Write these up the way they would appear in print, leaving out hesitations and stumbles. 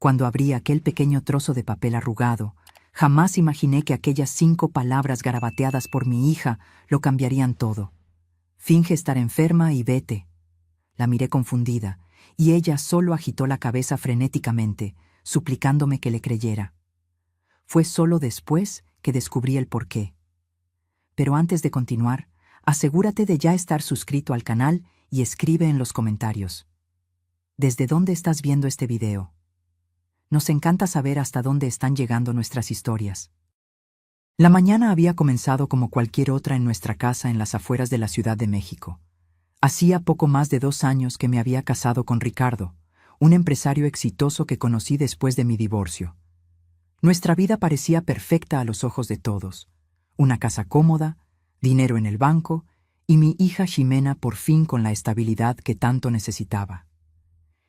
Cuando abrí aquel pequeño trozo de papel arrugado, jamás imaginé que aquellas 5 palabras garabateadas por mi hija lo cambiarían todo. Finge estar enferma y vete. La miré confundida, y ella solo agitó la cabeza frenéticamente, suplicándome que le creyera. Fue solo después que descubrí el porqué. Pero antes de continuar, asegúrate de ya estar suscrito al canal y escribe en los comentarios. ¿Desde dónde estás viendo este video? Nos encanta saber hasta dónde están llegando nuestras historias. La mañana había comenzado como cualquier otra en nuestra casa en las afueras de la Ciudad de México. Hacía poco más de 2 años que me había casado con Ricardo, un empresario exitoso que conocí después de mi divorcio. Nuestra vida parecía perfecta a los ojos de todos. Una casa cómoda, dinero en el banco y mi hija Ximena por fin con la estabilidad que tanto necesitaba.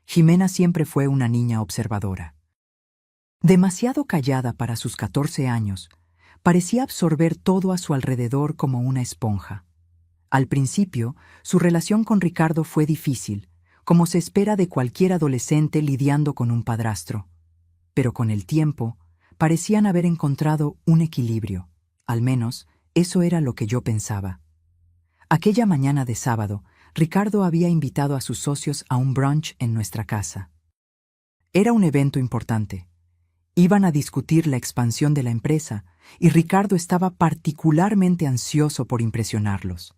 Ximena siempre fue una niña observadora. Demasiado callada para sus 14 años, parecía absorber todo a su alrededor como una esponja. Al principio, su relación con Ricardo fue difícil, como se espera de cualquier adolescente lidiando con un padrastro. Pero con el tiempo, parecían haber encontrado un equilibrio. Al menos, eso era lo que yo pensaba. Aquella mañana de sábado, Ricardo había invitado a sus socios a un brunch en nuestra casa. Era un evento importante. Iban a discutir la expansión de la empresa y Ricardo estaba particularmente ansioso por impresionarlos.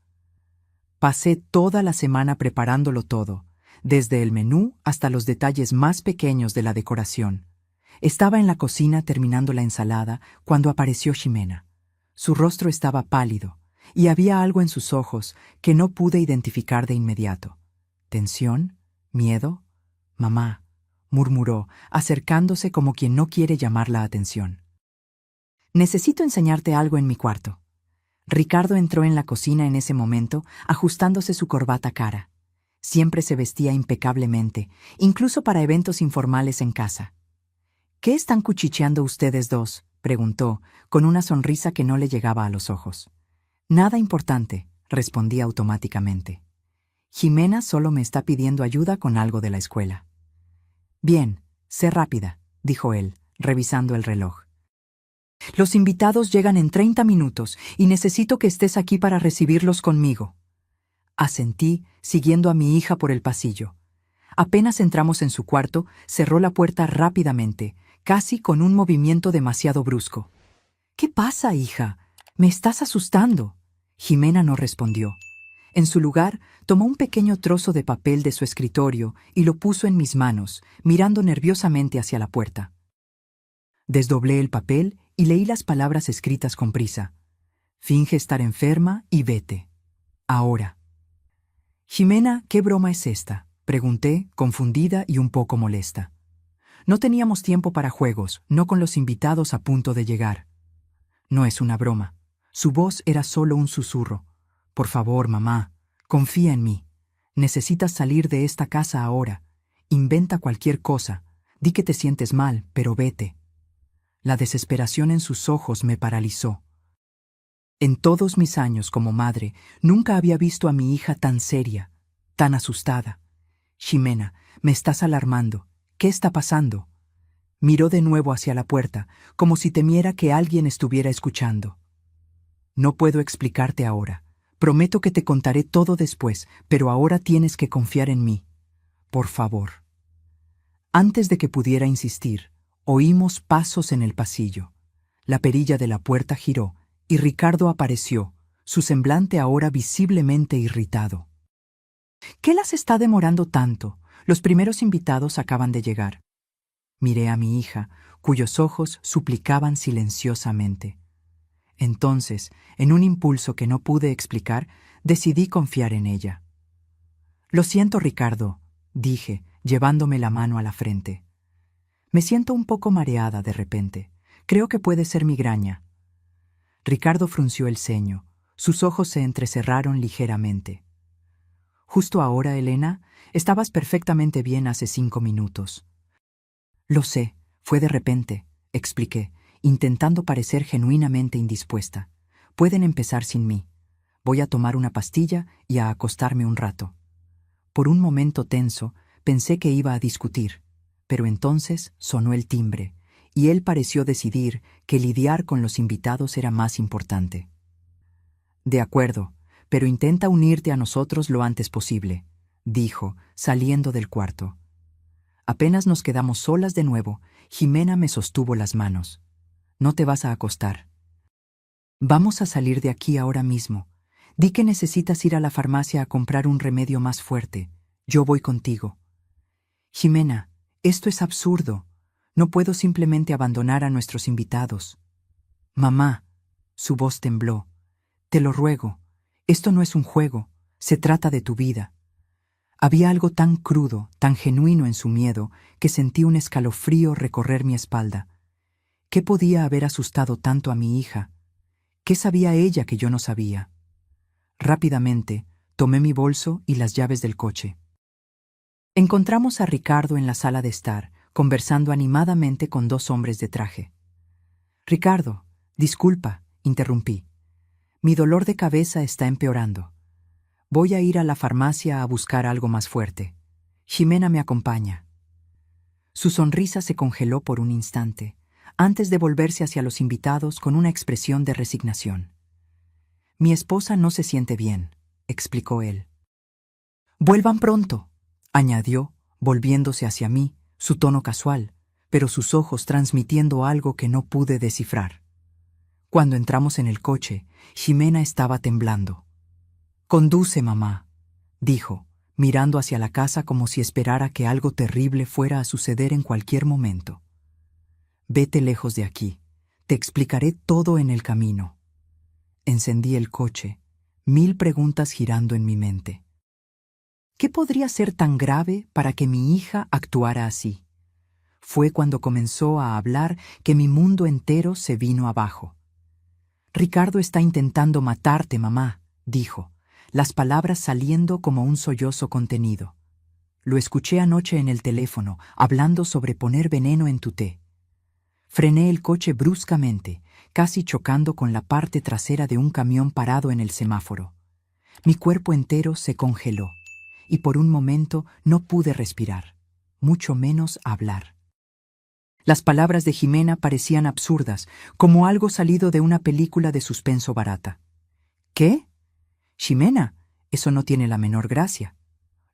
Pasé toda la semana preparándolo todo, desde el menú hasta los detalles más pequeños de la decoración. Estaba en la cocina terminando la ensalada cuando apareció Ximena. Su rostro estaba pálido y había algo en sus ojos que no pude identificar de inmediato. ¿Tensión? ¿Miedo? «Mamá», murmuró, acercándose como quien no quiere llamar la atención. «Necesito enseñarte algo en mi cuarto». Ricardo entró en la cocina en ese momento, ajustándose su corbata cara. Siempre se vestía impecablemente, incluso para eventos informales en casa. «¿Qué están cuchicheando ustedes dos?», preguntó, con una sonrisa que no le llegaba a los ojos. «Nada importante», respondí automáticamente. «Ximena solo me está pidiendo ayuda con algo de la escuela». «Bien, sé rápida», dijo él, revisando el reloj. «Los invitados llegan en 30 minutos y necesito que estés aquí para recibirlos conmigo». Asentí, siguiendo a mi hija por el pasillo. Apenas entramos en su cuarto, cerró la puerta rápidamente, casi con un movimiento demasiado brusco. «¿Qué pasa, hija? Me estás asustando». Ximena no respondió. En su lugar, tomó un pequeño trozo de papel de su escritorio y lo puso en mis manos, mirando nerviosamente hacia la puerta. Desdoblé el papel y leí las palabras escritas con prisa. «Finge estar enferma y vete. Ahora». «Ximena, ¿qué broma es esta?», pregunté, confundida y un poco molesta. No teníamos tiempo para juegos, no con los invitados a punto de llegar. «No es una broma». Su voz era solo un susurro. «Por favor, mamá, confía en mí. Necesitas salir de esta casa ahora. Inventa cualquier cosa. Di que te sientes mal, pero vete». La desesperación en sus ojos me paralizó. En todos mis años como madre, nunca había visto a mi hija tan seria, tan asustada. «Ximena, me estás alarmando. ¿Qué está pasando?». Miró de nuevo hacia la puerta, como si temiera que alguien estuviera escuchando. «No puedo explicarte ahora. Prometo que te contaré todo después, pero ahora tienes que confiar en mí. Por favor». Antes de que pudiera insistir, oímos pasos en el pasillo. La perilla de la puerta giró y Ricardo apareció, su semblante ahora visiblemente irritado. «¿Qué las está demorando tanto? Los primeros invitados acaban de llegar». Miré a mi hija, cuyos ojos suplicaban silenciosamente. Entonces, en un impulso que no pude explicar, decidí confiar en ella. «Lo siento, Ricardo», dije, llevándome la mano a la frente. «Me siento un poco mareada de repente. Creo que puede ser migraña». Ricardo frunció el ceño. Sus ojos se entrecerraron ligeramente. «Justo ahora, Elena, estabas perfectamente bien hace 5 minutos». «Lo sé, fue de repente», expliqué, intentando parecer genuinamente indispuesta. «Pueden empezar sin mí. Voy a tomar una pastilla y a acostarme un rato». Por un momento tenso, pensé que iba a discutir. Pero entonces sonó el timbre, y él pareció decidir que lidiar con los invitados era más importante. «De acuerdo, pero intenta unirte a nosotros lo antes posible», dijo, saliendo del cuarto. Apenas nos quedamos solas de nuevo, Jimena me sostuvo las manos. «No te vas a acostar. Vamos a salir de aquí ahora mismo. Di que necesitas ir a la farmacia a comprar un remedio más fuerte. Yo voy contigo». «Jimena, esto es absurdo. No puedo simplemente abandonar a nuestros invitados». «Mamá», su voz tembló, «te lo ruego. Esto no es un juego. Se trata de tu vida». Había algo tan crudo, tan genuino en su miedo, que sentí un escalofrío recorrer mi espalda. ¿Qué podía haber asustado tanto a mi hija? ¿Qué sabía ella que yo no sabía? Rápidamente, tomé mi bolso y las llaves del coche. Encontramos a Ricardo en la sala de estar, conversando animadamente con dos hombres de traje. «Ricardo, disculpa», interrumpí. «Mi dolor de cabeza está empeorando. Voy a ir a la farmacia a buscar algo más fuerte. Jimena me acompaña». Su sonrisa se congeló por un instante, antes de volverse hacia los invitados con una expresión de resignación. «Mi esposa no se siente bien», explicó él. «Vuelvan pronto», añadió, volviéndose hacia mí, su tono casual, pero sus ojos transmitiendo algo que no pude descifrar. Cuando entramos en el coche, Jimena estaba temblando. «Conduce, mamá», dijo, mirando hacia la casa como si esperara que algo terrible fuera a suceder en cualquier momento. «Vete lejos de aquí. Te explicaré todo en el camino». Encendí el coche, 1000 preguntas girando en mi mente. ¿Qué podría ser tan grave para que mi hija actuara así? Fue cuando comenzó a hablar que mi mundo entero se vino abajo. «Ricardo está intentando matarte, mamá», dijo, las palabras saliendo como un sollozo contenido. «Lo escuché anoche en el teléfono, hablando sobre poner veneno en tu té». Frené el coche bruscamente, casi chocando con la parte trasera de un camión parado en el semáforo. Mi cuerpo entero se congeló, y por un momento no pude respirar, mucho menos hablar. Las palabras de Jimena parecían absurdas, como algo salido de una película de suspenso barata. «¿Qué? Ximena, eso no tiene la menor gracia»,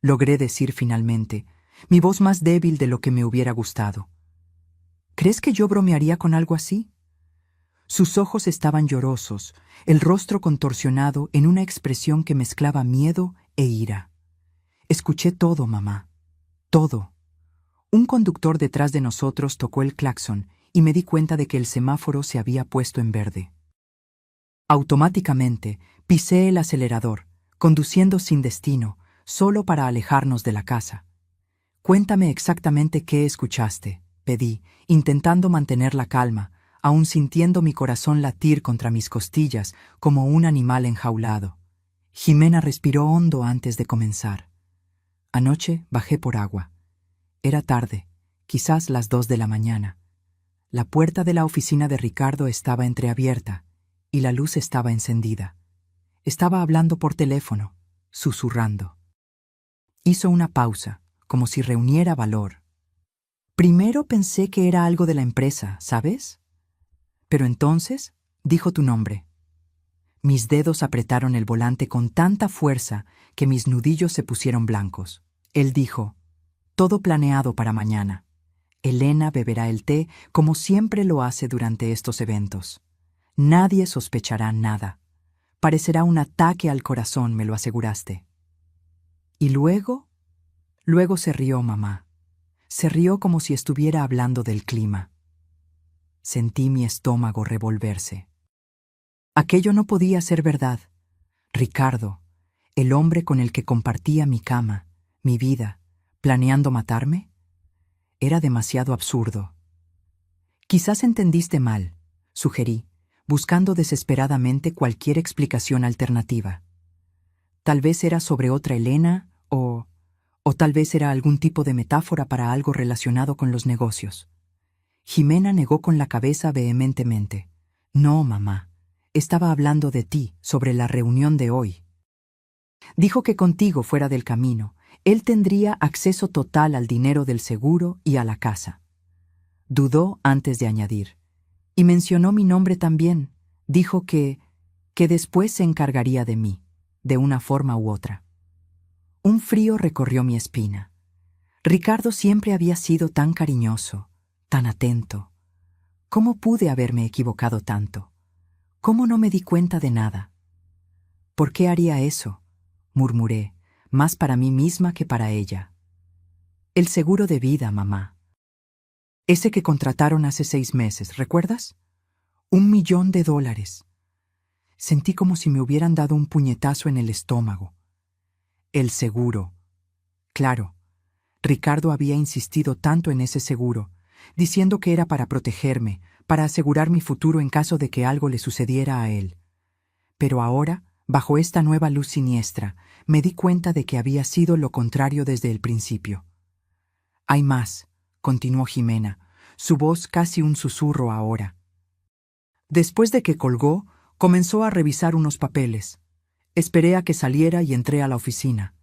logré decir finalmente, mi voz más débil de lo que me hubiera gustado. «¿Crees que yo bromearía con algo así?» Sus ojos estaban llorosos, el rostro contorsionado en una expresión que mezclaba miedo e ira. «Escuché todo, mamá. Todo». Un conductor detrás de nosotros tocó el claxon y me di cuenta de que el semáforo se había puesto en verde. Automáticamente, pisé el acelerador, conduciendo sin destino, solo para alejarnos de la casa. «Cuéntame exactamente qué escuchaste», pedí, intentando mantener la calma, aún sintiendo mi corazón latir contra mis costillas como un animal enjaulado. Jimena respiró hondo antes de comenzar. «Anoche bajé por agua. Era tarde, quizás las 2 de la mañana. La puerta de la oficina de Ricardo estaba entreabierta y la luz estaba encendida. Estaba hablando por teléfono, susurrando». Hizo una pausa, como si reuniera valor. «Primero pensé que era algo de la empresa, ¿sabes? Pero entonces dijo tu nombre». Mis dedos apretaron el volante con tanta fuerza que mis nudillos se pusieron blancos. Él dijo: «Todo planeado para mañana. Elena beberá el té como siempre lo hace durante estos eventos. Nadie sospechará nada. Parecerá un ataque al corazón, me lo aseguraste». «¿Y luego?» Luego se rió, mamá. Se rió como si estuviera hablando del clima. Sentí mi estómago revolverse. Aquello no podía ser verdad. Ricardo, el hombre con el que compartía mi cama, mi vida, ¿planeando matarme? Era demasiado absurdo. «Quizás entendiste mal», sugerí, buscando desesperadamente cualquier explicación alternativa. Tal vez era sobre otra Elena o tal vez era algún tipo de metáfora para algo relacionado con los negocios. Jimena negó con la cabeza vehementemente. «No, mamá. Estaba hablando de ti, sobre la reunión de hoy. Dijo que contigo fuera del camino, Él tendría acceso total al dinero del seguro y a la casa. Dudó antes de añadir. Y mencionó mi nombre también. Dijo que después se encargaría de mí, de una forma u otra. Un frío recorrió mi espina. Ricardo siempre había sido tan cariñoso, tan atento. ¿Cómo pude haberme equivocado tanto? ¿Cómo no me di cuenta de nada? ¿Por qué haría eso?, murmuré, más para mí misma que para ella. El seguro de vida, mamá. Ese que contrataron hace 6 meses, ¿recuerdas? $1.000.000. Sentí como si me hubieran dado un puñetazo en el estómago. El seguro. Claro, Ricardo había insistido tanto en ese seguro, diciendo que era para protegerme, para asegurar mi futuro en caso de que algo le sucediera a él. Pero ahora, bajo esta nueva luz siniestra, me di cuenta de que había sido lo contrario desde el principio. Hay más, continuó Jimena, su voz casi un susurro ahora. Después de que colgó, comenzó a revisar unos papeles. Esperé a que saliera y entré a la oficina.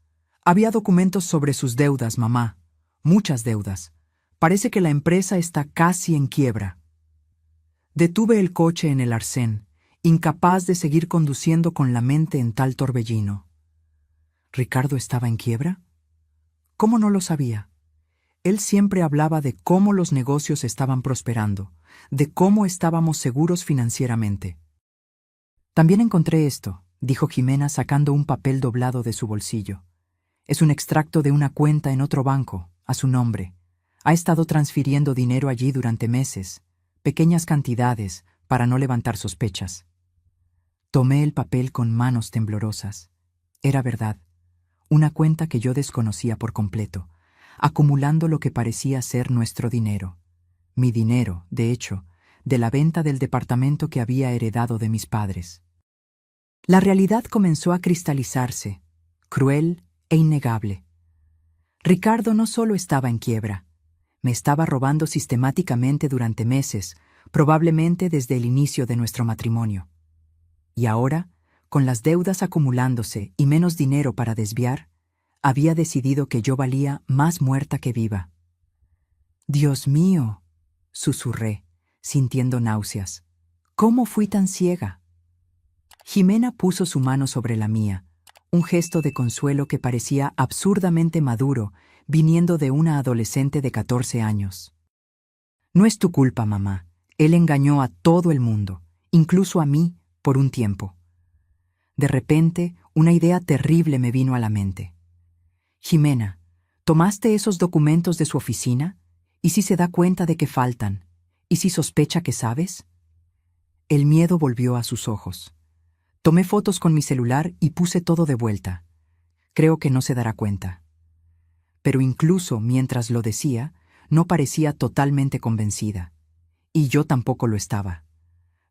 Había documentos sobre sus deudas, mamá. Muchas deudas. Parece que la empresa está casi en quiebra. Detuve el coche en el arcén, incapaz de seguir conduciendo con la mente en tal torbellino. ¿Ricardo estaba en quiebra? ¿Cómo no lo sabía? Él siempre hablaba de cómo los negocios estaban prosperando, de cómo estábamos seguros financieramente. También encontré esto, dijo Jimena sacando un papel doblado de su bolsillo. Es un extracto de una cuenta en otro banco, a su nombre. Ha estado transfiriendo dinero allí durante meses, pequeñas cantidades, para no levantar sospechas. Tomé el papel con manos temblorosas. Era verdad, una cuenta que yo desconocía por completo, acumulando lo que parecía ser nuestro dinero. Mi dinero, de hecho, de la venta del departamento que había heredado de mis padres. La realidad comenzó a cristalizarse, cruel e innegable. Ricardo no solo estaba en quiebra, me estaba robando sistemáticamente durante meses, probablemente desde el inicio de nuestro matrimonio. Y ahora, con las deudas acumulándose y menos dinero para desviar, había decidido que yo valía más muerta que viva. «Dios mío», susurré, sintiendo náuseas. «¿Cómo fui tan ciega?» Jimena puso su mano sobre la mía, un gesto de consuelo que parecía absurdamente maduro, viniendo de una adolescente de 14 años. «No es tu culpa, mamá. Él engañó a todo el mundo, incluso a mí, por un tiempo». De repente, una idea terrible me vino a la mente. «Jimena, ¿tomaste esos documentos de su oficina? ¿Y si se da cuenta de que faltan? ¿Y si sospecha que sabes?» El miedo volvió a sus ojos. Tomé fotos con mi celular y puse todo de vuelta. Creo que no se dará cuenta. Pero incluso mientras lo decía, no parecía totalmente convencida. Y yo tampoco lo estaba.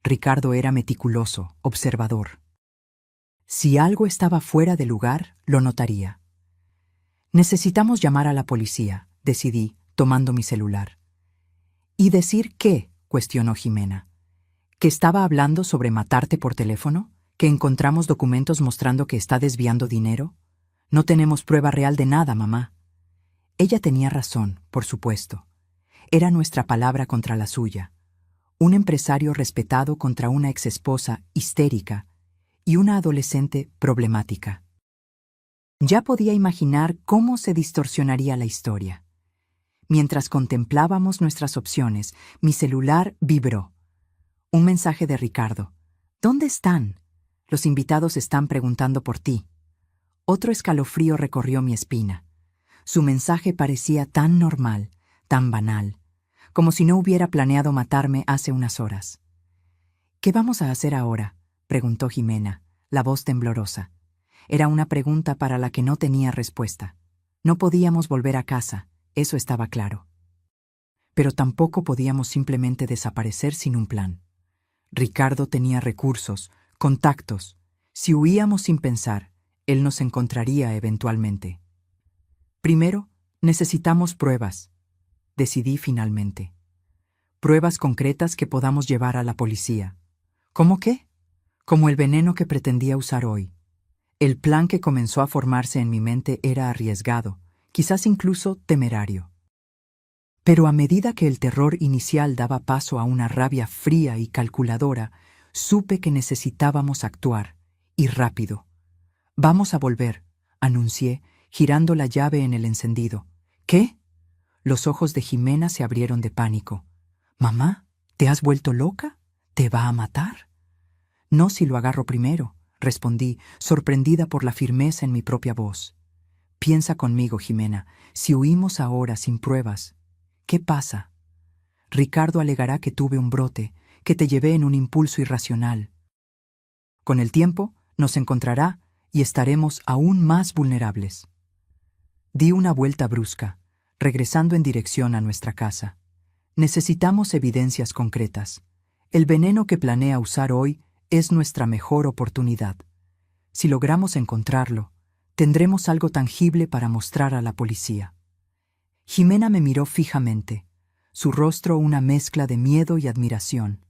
Ricardo era meticuloso, observador. Si algo estaba fuera de lugar, lo notaría. «Necesitamos llamar a la policía», decidí, tomando mi celular. «¿Y decir qué?», cuestionó Jimena. ¿Que estaba hablando sobre matarte por teléfono? ¿Que encontramos documentos mostrando que está desviando dinero? No tenemos prueba real de nada, mamá. Ella tenía razón, por supuesto. Era nuestra palabra contra la suya. Un empresario respetado contra una exesposa histérica y una adolescente problemática. Ya podía imaginar cómo se distorsionaría la historia. Mientras contemplábamos nuestras opciones, mi celular vibró. Un mensaje de Ricardo. «¿Dónde están? Los invitados están preguntando por ti». Otro escalofrío recorrió mi espina. Su mensaje parecía tan normal, tan banal, como si no hubiera planeado matarme hace unas horas. «¿Qué vamos a hacer ahora?», preguntó Jimena, la voz temblorosa. Era una pregunta para la que no tenía respuesta. No podíamos volver a casa, eso estaba claro. Pero tampoco podíamos simplemente desaparecer sin un plan. Ricardo tenía recursos, contactos. Si huíamos sin pensar, él nos encontraría eventualmente. «Primero, necesitamos pruebas», decidí finalmente. Pruebas concretas que podamos llevar a la policía. ¿Cómo qué? Como el veneno que pretendía usar hoy. El plan que comenzó a formarse en mi mente era arriesgado, quizás incluso temerario. Pero a medida que el terror inicial daba paso a una rabia fría y calculadora, supe que necesitábamos actuar, y rápido. «Vamos a volver», anuncié, girando la llave en el encendido. «¿Qué?». Los ojos de Jimena se abrieron de pánico. «Mamá, ¿te has vuelto loca? ¿Te va a matar?». «No si lo agarro primero», respondí, sorprendida por la firmeza en mi propia voz. «Piensa conmigo, Jimena, si huimos ahora sin pruebas, ¿qué pasa? Ricardo alegará que tuve un brote, que te llevé en un impulso irracional. Con el tiempo, nos encontrará y estaremos aún más vulnerables». Di una vuelta brusca, regresando en dirección a nuestra casa. Necesitamos evidencias concretas. El veneno que planea usar hoy es nuestra mejor oportunidad. Si logramos encontrarlo, tendremos algo tangible para mostrar a la policía. Jimena me miró fijamente, su rostro una mezcla de miedo y admiración.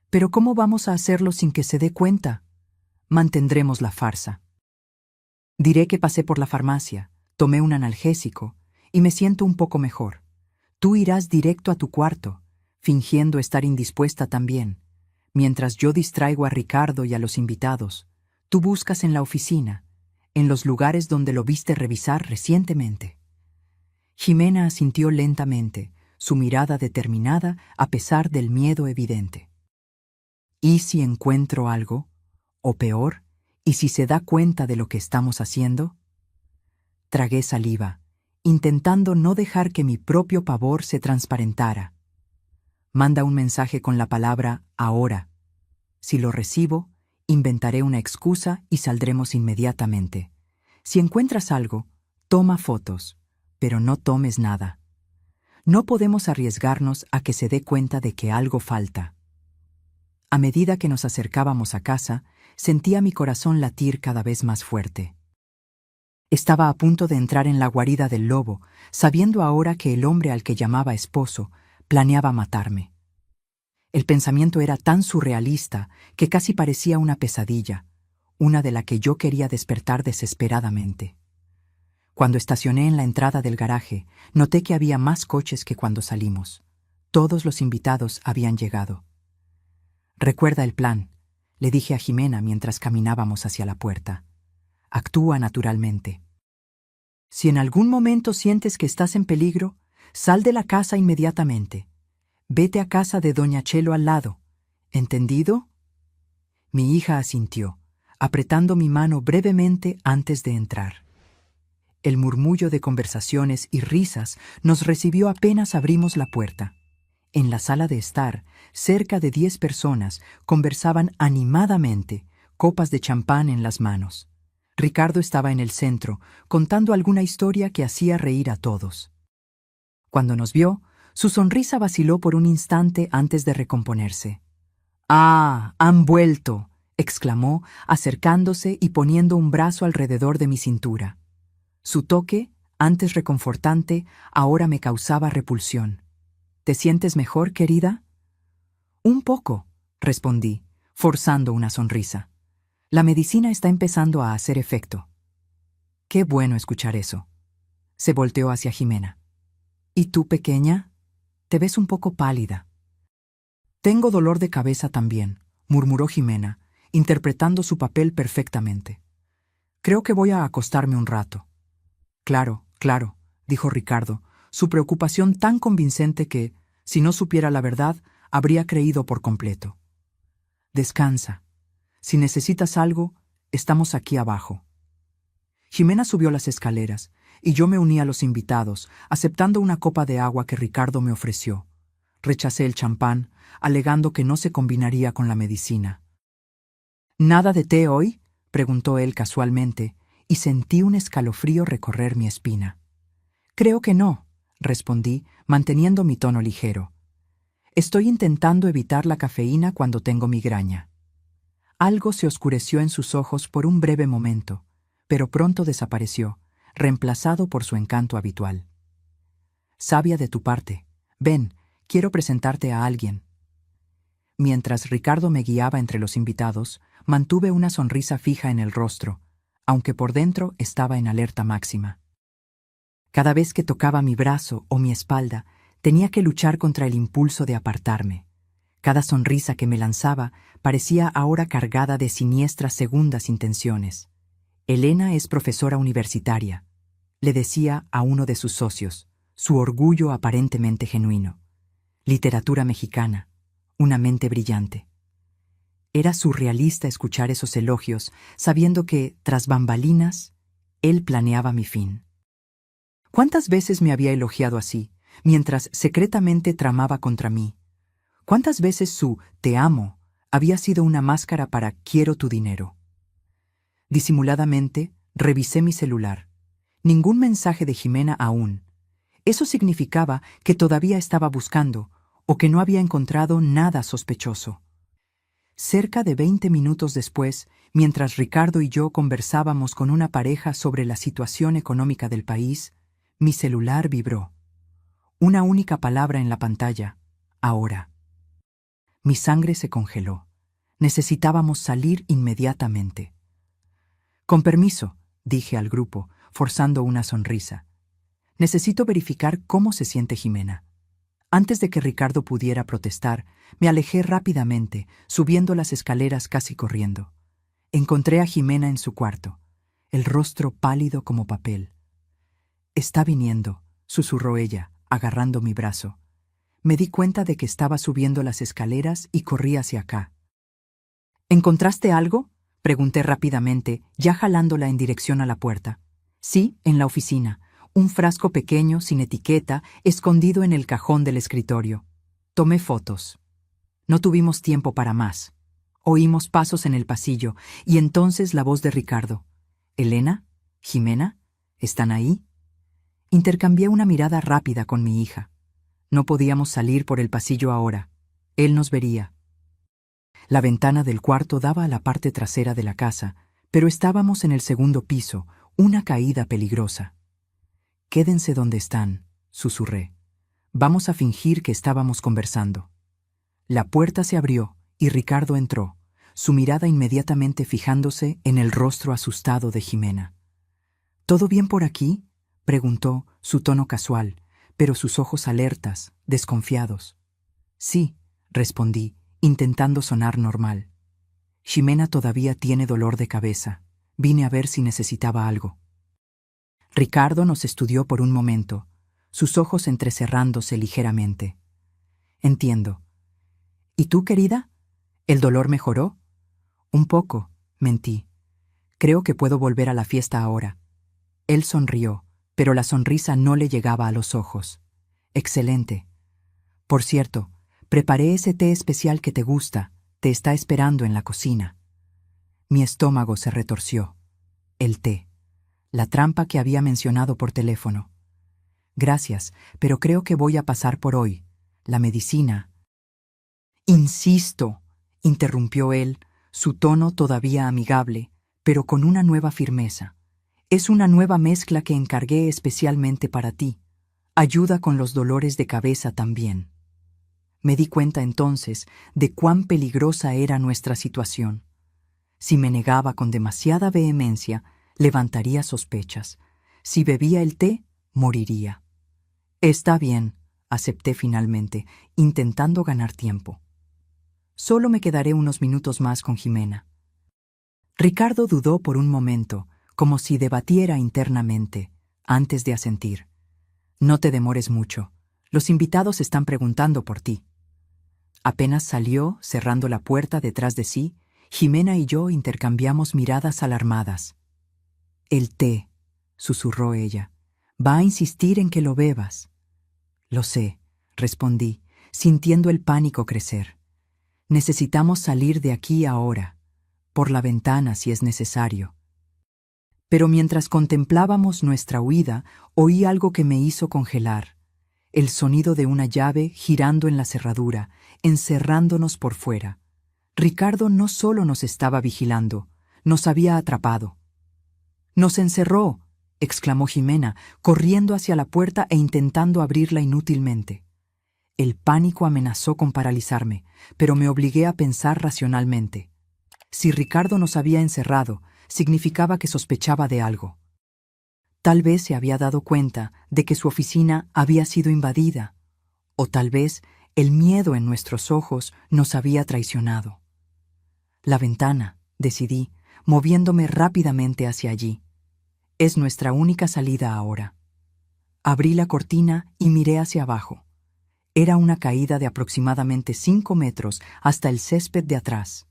«¿Pero cómo vamos a hacerlo sin que se dé cuenta?». «Mantendremos la farsa. Diré que pasé por la farmacia, tomé un analgésico y me siento un poco mejor. Tú irás directo a tu cuarto, fingiendo estar indispuesta también. Mientras yo distraigo a Ricardo y a los invitados, tú buscas en la oficina, en los lugares donde lo viste revisar recientemente». Jimena asintió lentamente, su mirada determinada a pesar del miedo evidente. «¿Y si encuentro algo? O peor, ¿y si se da cuenta de lo que estamos haciendo?». Tragué saliva, intentando no dejar que mi propio pavor se transparentara. «Manda un mensaje con la palabra ahora. Si lo recibo, inventaré una excusa y saldremos inmediatamente. Si encuentras algo, toma fotos, pero no tomes nada. No podemos arriesgarnos a que se dé cuenta de que algo falta». A medida que nos acercábamos a casa, sentía mi corazón latir cada vez más fuerte. Estaba a punto de entrar en la guarida del lobo, sabiendo ahora que el hombre al que llamaba esposo planeaba matarme. El pensamiento era tan surrealista que casi parecía una pesadilla, una de la que yo quería despertar desesperadamente. Cuando estacioné en la entrada del garaje, noté que había más coches que cuando salimos. Todos los invitados habían llegado. «Recuerda el plan», le dije a Jimena mientras caminábamos hacia la puerta. «Actúa naturalmente. Si en algún momento sientes que estás en peligro, sal de la casa inmediatamente. Vete a casa de doña Chelo al lado. ¿Entendido?». Mi hija asintió, apretando mi mano brevemente antes de entrar. El murmullo de conversaciones y risas nos recibió apenas abrimos la puerta. En la sala de estar, cerca de 10 personas conversaban animadamente, copas de champán en las manos. Ricardo estaba en el centro, contando alguna historia que hacía reír a todos. Cuando nos vio, su sonrisa vaciló por un instante antes de recomponerse. «¡Ah, han vuelto!», exclamó, acercándose y poniendo un brazo alrededor de mi cintura. Su toque, antes reconfortante, ahora me causaba repulsión. «¿Te sientes mejor, querida?». «Un poco», respondí, forzando una sonrisa. «La medicina está empezando a hacer efecto». «Qué bueno escuchar eso». Se volteó hacia Jimena. «¿Y tú, pequeña? Te ves un poco pálida». «Tengo dolor de cabeza también», murmuró Jimena, interpretando su papel perfectamente. «Creo que voy a acostarme un rato». «Claro, claro», dijo Ricardo, su preocupación tan convincente que, si no supiera la verdad, habría creído por completo. «Descansa. Si necesitas algo, estamos aquí abajo». Jimena subió las escaleras, y yo me uní a los invitados, aceptando una copa de agua que Ricardo me ofreció. Rechacé el champán, alegando que no se combinaría con la medicina. «¿Nada de té hoy?», preguntó él casualmente, y sentí un escalofrío recorrer mi espina. «Creo que no», respondí, manteniendo mi tono ligero. «Estoy intentando evitar la cafeína cuando tengo migraña». Algo se oscureció en sus ojos por un breve momento, pero pronto desapareció, reemplazado por su encanto habitual. «Sabia de tu parte. Ven, quiero presentarte a alguien». Mientras Ricardo me guiaba entre los invitados, mantuve una sonrisa fija en el rostro, aunque por dentro estaba en alerta máxima. Cada vez que tocaba mi brazo o mi espalda, tenía que luchar contra el impulso de apartarme. Cada sonrisa que me lanzaba parecía ahora cargada de siniestras segundas intenciones. Elena es profesora universitaria, le decía a uno de sus socios, su orgullo aparentemente genuino. Literatura mexicana, una mente brillante. Era surrealista escuchar esos elogios, sabiendo que, tras bambalinas, él planeaba mi fin. ¿Cuántas veces me había elogiado así, mientras secretamente tramaba contra mí? ¿Cuántas veces su «te amo» había sido una máscara para «quiero tu dinero»? Disimuladamente, revisé mi celular. Ningún mensaje de Jimena aún. Eso significaba que todavía estaba buscando, o que no había encontrado nada sospechoso. Cerca de 20 minutos después, mientras Ricardo y yo conversábamos con una pareja sobre la situación económica del país, mi celular vibró. Una única palabra en la pantalla: ahora. Mi sangre se congeló. Necesitábamos salir inmediatamente. Con permiso, dije al grupo, forzando una sonrisa. Necesito verificar cómo se siente Jimena. Antes de que Ricardo pudiera protestar, me alejé rápidamente, subiendo las escaleras casi corriendo. Encontré a Jimena en su cuarto, el rostro pálido como papel. «Está viniendo», susurró ella, agarrando mi brazo. Me di cuenta de que estaba subiendo las escaleras y corrí hacia acá. «¿Encontraste algo?», pregunté rápidamente, ya jalándola en dirección a la puerta. «Sí, en la oficina. Un frasco pequeño, sin etiqueta, escondido en el cajón del escritorio. Tomé fotos». No tuvimos tiempo para más. Oímos pasos en el pasillo, y entonces la voz de Ricardo. «¿Elena? ¿Jimena? ¿Están ahí?». Intercambié una mirada rápida con mi hija. No podíamos salir por el pasillo ahora. Él nos vería. La ventana del cuarto daba a la parte trasera de la casa, pero estábamos en el segundo piso, una caída peligrosa. «Quédense donde están», susurré. «Vamos a fingir que estábamos conversando». La puerta se abrió y Ricardo entró, su mirada inmediatamente fijándose en el rostro asustado de Jimena. «¿Todo bien por aquí?», preguntó, su tono casual, pero sus ojos alertas, desconfiados. «Sí», respondí, intentando sonar normal. «Jimena todavía tiene dolor de cabeza. Vine a ver si necesitaba algo». Ricardo nos estudió por un momento, sus ojos entrecerrándose ligeramente. «Entiendo. ¿Y tú, querida? ¿El dolor mejoró?» «Un poco», mentí. «Creo que puedo volver a la fiesta ahora». Él sonrió, pero la sonrisa no le llegaba a los ojos. «Excelente. Por cierto, preparé ese té especial que te gusta. Te está esperando en la cocina». Mi estómago se retorció. El té. La trampa que había mencionado por teléfono. «Gracias, pero creo que voy a pasar por hoy. La medicina». «Insisto», interrumpió él, su tono todavía amigable, pero con una nueva firmeza. «Es una nueva mezcla que encargué especialmente para ti. Ayuda con los dolores de cabeza también». Me di cuenta entonces de cuán peligrosa era nuestra situación. Si me negaba con demasiada vehemencia, levantaría sospechas. Si bebía el té, moriría. «Está bien», acepté finalmente, intentando ganar tiempo. «Solo me quedaré unos minutos más con Jimena». Ricardo dudó por un momento, como si debatiera internamente, antes de asentir. «No te demores mucho. Los invitados están preguntando por ti». Apenas salió, cerrando la puerta detrás de sí, Jimena y yo intercambiamos miradas alarmadas. «El té», susurró ella. «Va a insistir en que lo bebas». «Lo sé», respondí, sintiendo el pánico crecer. «Necesitamos salir de aquí ahora, por la ventana si es necesario». Pero mientras contemplábamos nuestra huida, oí algo que me hizo congelar. El sonido de una llave girando en la cerradura, encerrándonos por fuera. Ricardo no solo nos estaba vigilando, nos había atrapado. «¡Nos encerró!», exclamó Jimena, corriendo hacia la puerta e intentando abrirla inútilmente. El pánico amenazó con paralizarme, pero me obligué a pensar racionalmente. Si Ricardo nos había encerrado, significaba que sospechaba de algo. Tal vez se había dado cuenta de que su oficina había sido invadida, o tal vez el miedo en nuestros ojos nos había traicionado. La ventana, decidí, moviéndome rápidamente hacia allí. Es nuestra única salida ahora. Abrí la cortina y miré hacia abajo. Era una caída de aproximadamente 5 metros hasta el césped de atrás.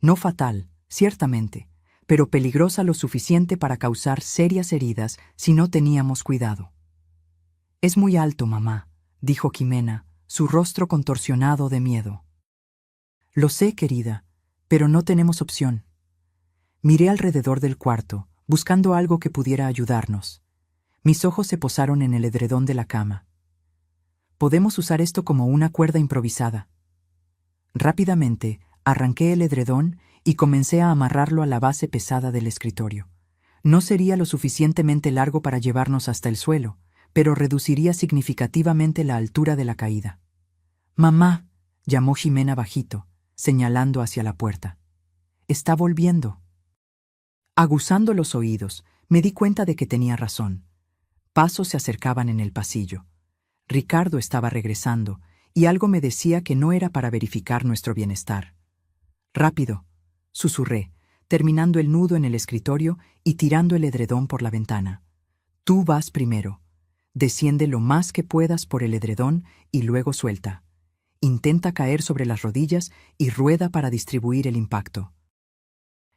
No fatal, ciertamente, pero peligrosa lo suficiente para causar serias heridas si no teníamos cuidado. «Es muy alto, mamá», dijo Jimena, su rostro contorsionado de miedo. «Lo sé, querida, pero no tenemos opción». Miré alrededor del cuarto, buscando algo que pudiera ayudarnos. Mis ojos se posaron en el edredón de la cama. «Podemos usar esto como una cuerda improvisada». Rápidamente, arranqué el edredón y comencé a amarrarlo a la base pesada del escritorio. No sería lo suficientemente largo para llevarnos hasta el suelo, pero reduciría significativamente la altura de la caída. «Mamá», llamó Jimena bajito, señalando hacia la puerta. «Está volviendo». Aguzando los oídos, me di cuenta de que tenía razón. Pasos se acercaban en el pasillo. Ricardo estaba regresando, y algo me decía que no era para verificar nuestro bienestar. «Rápido», susurré, terminando el nudo en el escritorio y tirando el edredón por la ventana. «Tú vas primero. Desciende lo más que puedas por el edredón y luego suelta. Intenta caer sobre las rodillas y rueda para distribuir el impacto».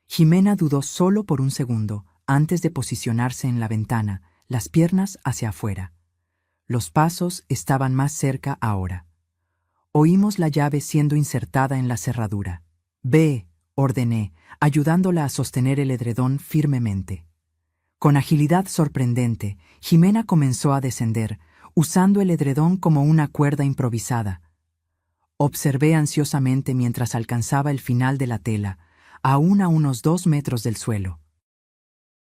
Jimena dudó solo por un segundo antes de posicionarse en la ventana, las piernas hacia afuera. Los pasos estaban más cerca ahora. Oímos la llave siendo insertada en la cerradura. «Ve», ordené, ayudándola a sostener el edredón firmemente. Con agilidad sorprendente, Jimena comenzó a descender, usando el edredón como una cuerda improvisada. Observé ansiosamente mientras alcanzaba el final de la tela, aún a unos 2 metros del suelo.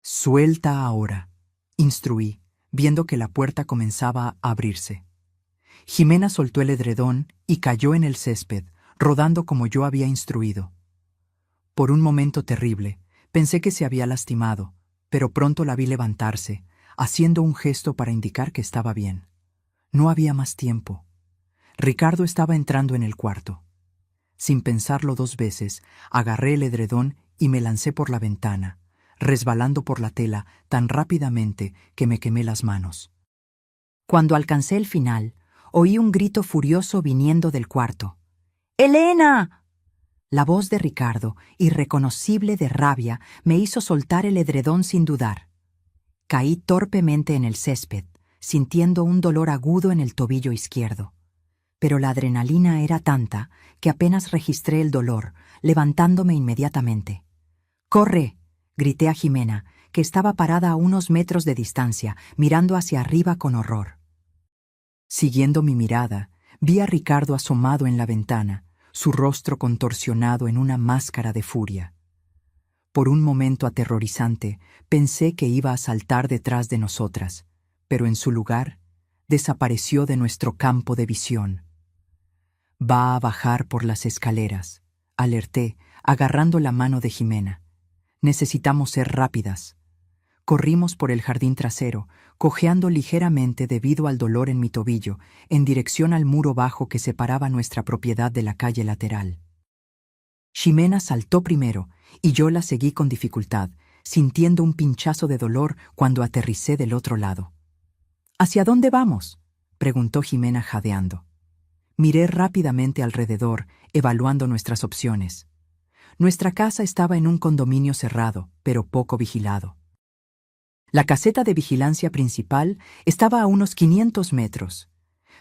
«Suelta ahora», instruí, viendo que la puerta comenzaba a abrirse. Jimena soltó el edredón y cayó en el césped, rodando como yo había instruido. Por un momento terrible, pensé que se había lastimado, pero pronto la vi levantarse, haciendo un gesto para indicar que estaba bien. No había más tiempo. Ricardo estaba entrando en el cuarto. Sin pensarlo 2 veces, agarré el edredón y me lancé por la ventana, resbalando por la tela tan rápidamente que me quemé las manos. Cuando alcancé el final, oí un grito furioso viniendo del cuarto. «¡Elena!». La voz de Ricardo, irreconocible de rabia, me hizo soltar el edredón sin dudar. Caí torpemente en el césped, sintiendo un dolor agudo en el tobillo izquierdo. Pero la adrenalina era tanta que apenas registré el dolor, levantándome inmediatamente. «¡Corre!», grité a Jimena, que estaba parada a unos metros de distancia, mirando hacia arriba con horror. Siguiendo mi mirada, vi a Ricardo asomado en la ventana, su rostro contorsionado en una máscara de furia. Por un momento aterrorizante, pensé que iba a saltar detrás de nosotras, pero en su lugar, desapareció de nuestro campo de visión. «Va a bajar por las escaleras», alerté, agarrando la mano de Jimena. «Necesitamos ser rápidas». Corrimos por el jardín trasero, cojeando ligeramente debido al dolor en mi tobillo, en dirección al muro bajo que separaba nuestra propiedad de la calle lateral. Jimena saltó primero, y yo la seguí con dificultad, sintiendo un pinchazo de dolor cuando aterricé del otro lado. «¿Hacia dónde vamos?», preguntó Jimena jadeando. Miré rápidamente alrededor, evaluando nuestras opciones. Nuestra casa estaba en un condominio cerrado, pero poco vigilado. La caseta de vigilancia principal estaba a unos 500 metros,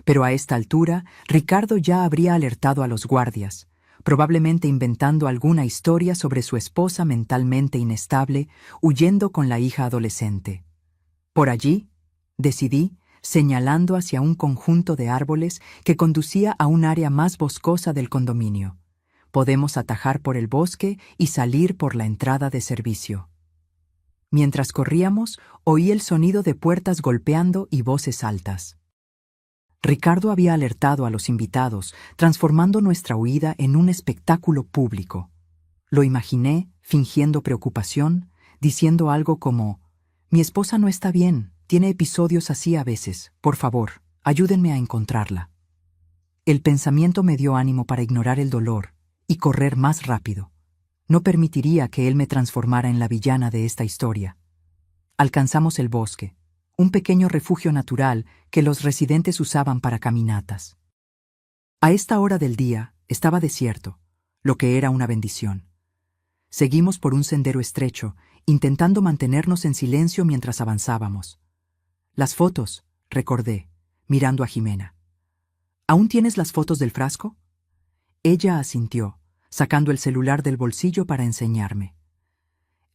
pero a esta altura Ricardo ya habría alertado a los guardias, probablemente inventando alguna historia sobre su esposa mentalmente inestable, huyendo con la hija adolescente. Por allí, decidí, señalando hacia un conjunto de árboles que conducía a un área más boscosa del condominio. Podemos atajar por el bosque y salir por la entrada de servicio. Mientras corríamos, oí el sonido de puertas golpeando y voces altas. Ricardo había alertado a los invitados, transformando nuestra huida en un espectáculo público. Lo imaginé, fingiendo preocupación, diciendo algo como: «Mi esposa no está bien, tiene episodios así a veces, por favor, ayúdenme a encontrarla». El pensamiento me dio ánimo para ignorar el dolor y correr más rápido. No permitiría que él me transformara en la villana de esta historia. Alcanzamos el bosque, un pequeño refugio natural que los residentes usaban para caminatas. A esta hora del día estaba desierto, lo que era una bendición. Seguimos por un sendero estrecho, intentando mantenernos en silencio mientras avanzábamos. «Las fotos», recordé, mirando a Jimena. «¿Aún tienes las fotos del frasco?» Ella asintió, sacando el celular del bolsillo para enseñarme.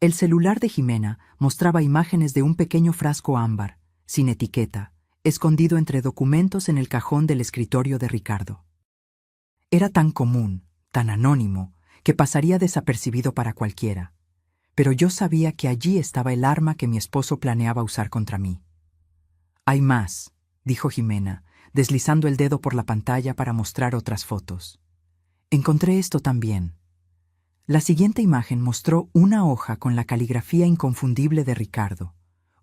El celular de Jimena mostraba imágenes de un pequeño frasco ámbar, sin etiqueta, escondido entre documentos en el cajón del escritorio de Ricardo. Era tan común, tan anónimo, que pasaría desapercibido para cualquiera. Pero yo sabía que allí estaba el arma que mi esposo planeaba usar contra mí. «Hay más», dijo Jimena, deslizando el dedo por la pantalla para mostrar otras fotos. «Encontré esto también». La siguiente imagen mostró una hoja con la caligrafía inconfundible de Ricardo,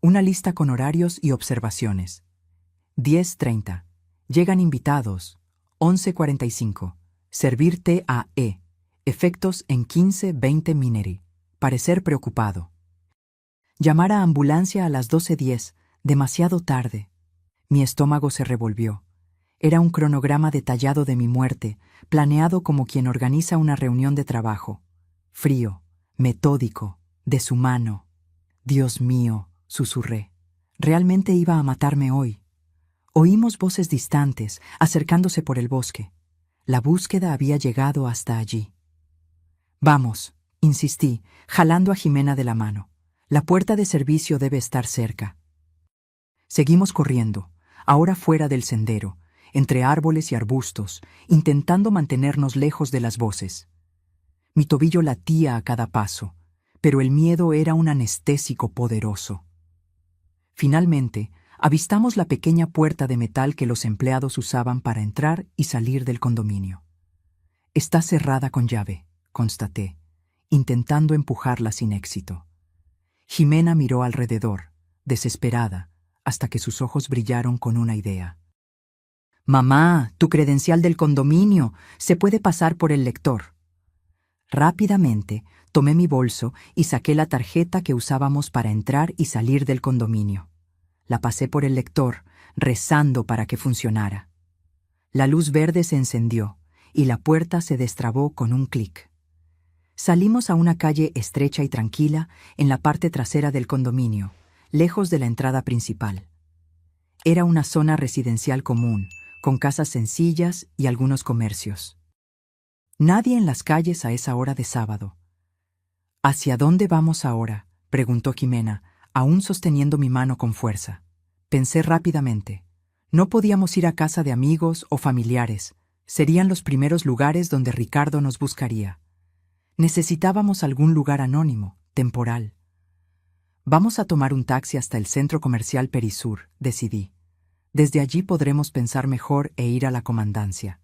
una lista con horarios y observaciones. 10:30. Llegan invitados. 11:45. Servir TAE. Efectos en 15:20 mineri. Parecer preocupado. Llamar a ambulancia a las 12:10. Demasiado tarde. Mi estómago se revolvió. Era un cronograma detallado de mi muerte, planeado como quien organiza una reunión de trabajo. Frío, metódico, deshumano. «Dios mío», susurré. «Realmente iba a matarme hoy». Oímos voces distantes, acercándose por el bosque. La búsqueda había llegado hasta allí. «Vamos», insistí, jalando a Jimena de la mano. «La puerta de servicio debe estar cerca». Seguimos corriendo, ahora fuera del sendero, entre árboles y arbustos, intentando mantenernos lejos de las voces. Mi tobillo latía a cada paso, pero el miedo era un anestésico poderoso. Finalmente, avistamos la pequeña puerta de metal que los empleados usaban para entrar y salir del condominio. «Está cerrada con llave», constaté, intentando empujarla sin éxito. Jimena miró alrededor, desesperada, hasta que sus ojos brillaron con una idea. «Mamá, tu credencial del condominio, se puede pasar por el lector». Rápidamente, tomé mi bolso y saqué la tarjeta que usábamos para entrar y salir del condominio. La pasé por el lector, rezando para que funcionara. La luz verde se encendió y la puerta se destrabó con un clic. Salimos a una calle estrecha y tranquila en la parte trasera del condominio, lejos de la entrada principal. Era una zona residencial común, con casas sencillas y algunos comercios. Nadie en las calles a esa hora de sábado. «¿Hacia dónde vamos ahora?», preguntó Jimena, aún sosteniendo mi mano con fuerza. Pensé rápidamente. No podíamos ir a casa de amigos o familiares. Serían los primeros lugares donde Ricardo nos buscaría. Necesitábamos algún lugar anónimo, temporal. «Vamos a tomar un taxi hasta el centro comercial Perisur», decidí. «Desde allí podremos pensar mejor e ir a la comandancia».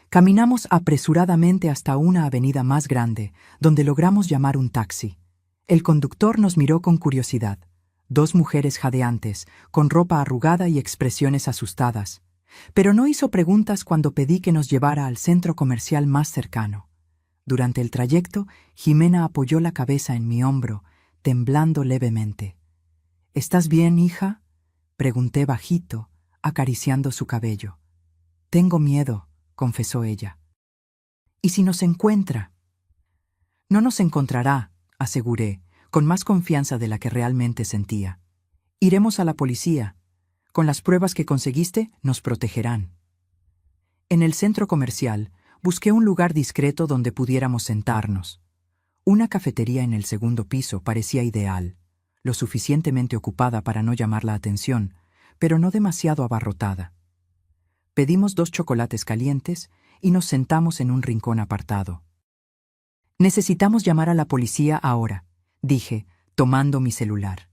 Caminamos apresuradamente hasta una avenida más grande, donde logramos llamar un taxi. El conductor nos miró con curiosidad. 2 mujeres jadeantes, con ropa arrugada y expresiones asustadas. Pero no hizo preguntas cuando pedí que nos llevara al centro comercial más cercano. Durante el trayecto, Jimena apoyó la cabeza en mi hombro, temblando levemente. «¿Estás bien, hija?», pregunté bajito, acariciando su cabello. «Tengo miedo», confesó ella. «¿Y si nos encuentra?» «No nos encontrará», aseguré, con más confianza de la que realmente sentía. «Iremos a la policía. Con las pruebas que conseguiste, nos protegerán». En el centro comercial, busqué un lugar discreto donde pudiéramos sentarnos. Una cafetería en el segundo piso parecía ideal, lo suficientemente ocupada para no llamar la atención, pero no demasiado abarrotada. Pedimos 2 chocolates calientes y nos sentamos en un rincón apartado. «Necesitamos llamar a la policía ahora», dije, tomando mi celular.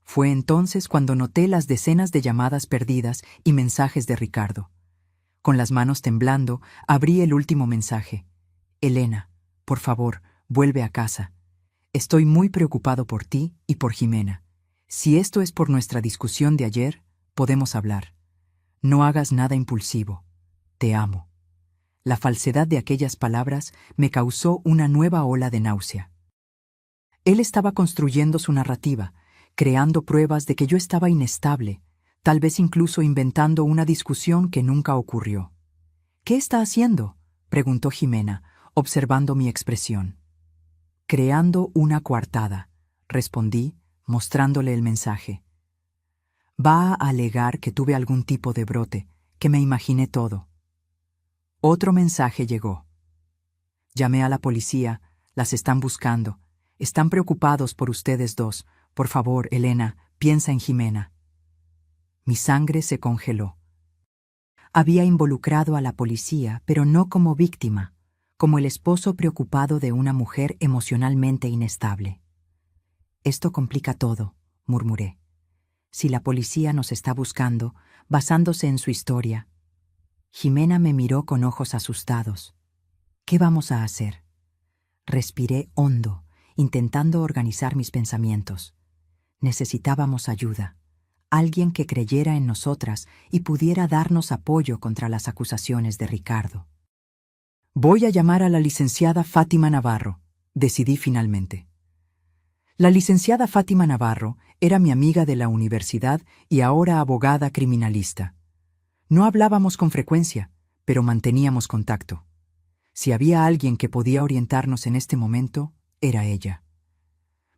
Fue entonces cuando noté las decenas de llamadas perdidas y mensajes de Ricardo. Con las manos temblando, abrí el último mensaje. «Elena, por favor, vuelve a casa. Estoy muy preocupado por ti y por Jimena. Si esto es por nuestra discusión de ayer, podemos hablar. No hagas nada impulsivo. Te amo. La falsedad de aquellas palabras me causó una nueva ola de náusea. Él estaba construyendo su narrativa, creando pruebas de que yo estaba inestable, tal vez incluso inventando una discusión que nunca ocurrió. ¿Qué está haciendo?, preguntó Jimena, observando mi expresión. Creando una coartada, respondí, mostrándole el mensaje. Va a alegar que tuve algún tipo de brote, que me imaginé todo. Otro mensaje llegó. Llamé a la policía, las están buscando. Están preocupados por ustedes dos. Por favor, Elena, piensa en Jimena. Mi sangre se congeló. Había involucrado a la policía, pero no como víctima, como el esposo preocupado de una mujer emocionalmente inestable. Esto complica todo, murmuré. Si la policía nos está buscando, basándose en su historia. Jimena me miró con ojos asustados. ¿Qué vamos a hacer? Respiré hondo, intentando organizar mis pensamientos. Necesitábamos ayuda, alguien que creyera en nosotras y pudiera darnos apoyo contra las acusaciones de Ricardo. Voy a llamar a la licenciada Fátima Navarro, decidí finalmente. La licenciada Fátima Navarro era mi amiga de la universidad y ahora abogada criminalista. No hablábamos con frecuencia, pero manteníamos contacto. Si había alguien que podía orientarnos en este momento, era ella.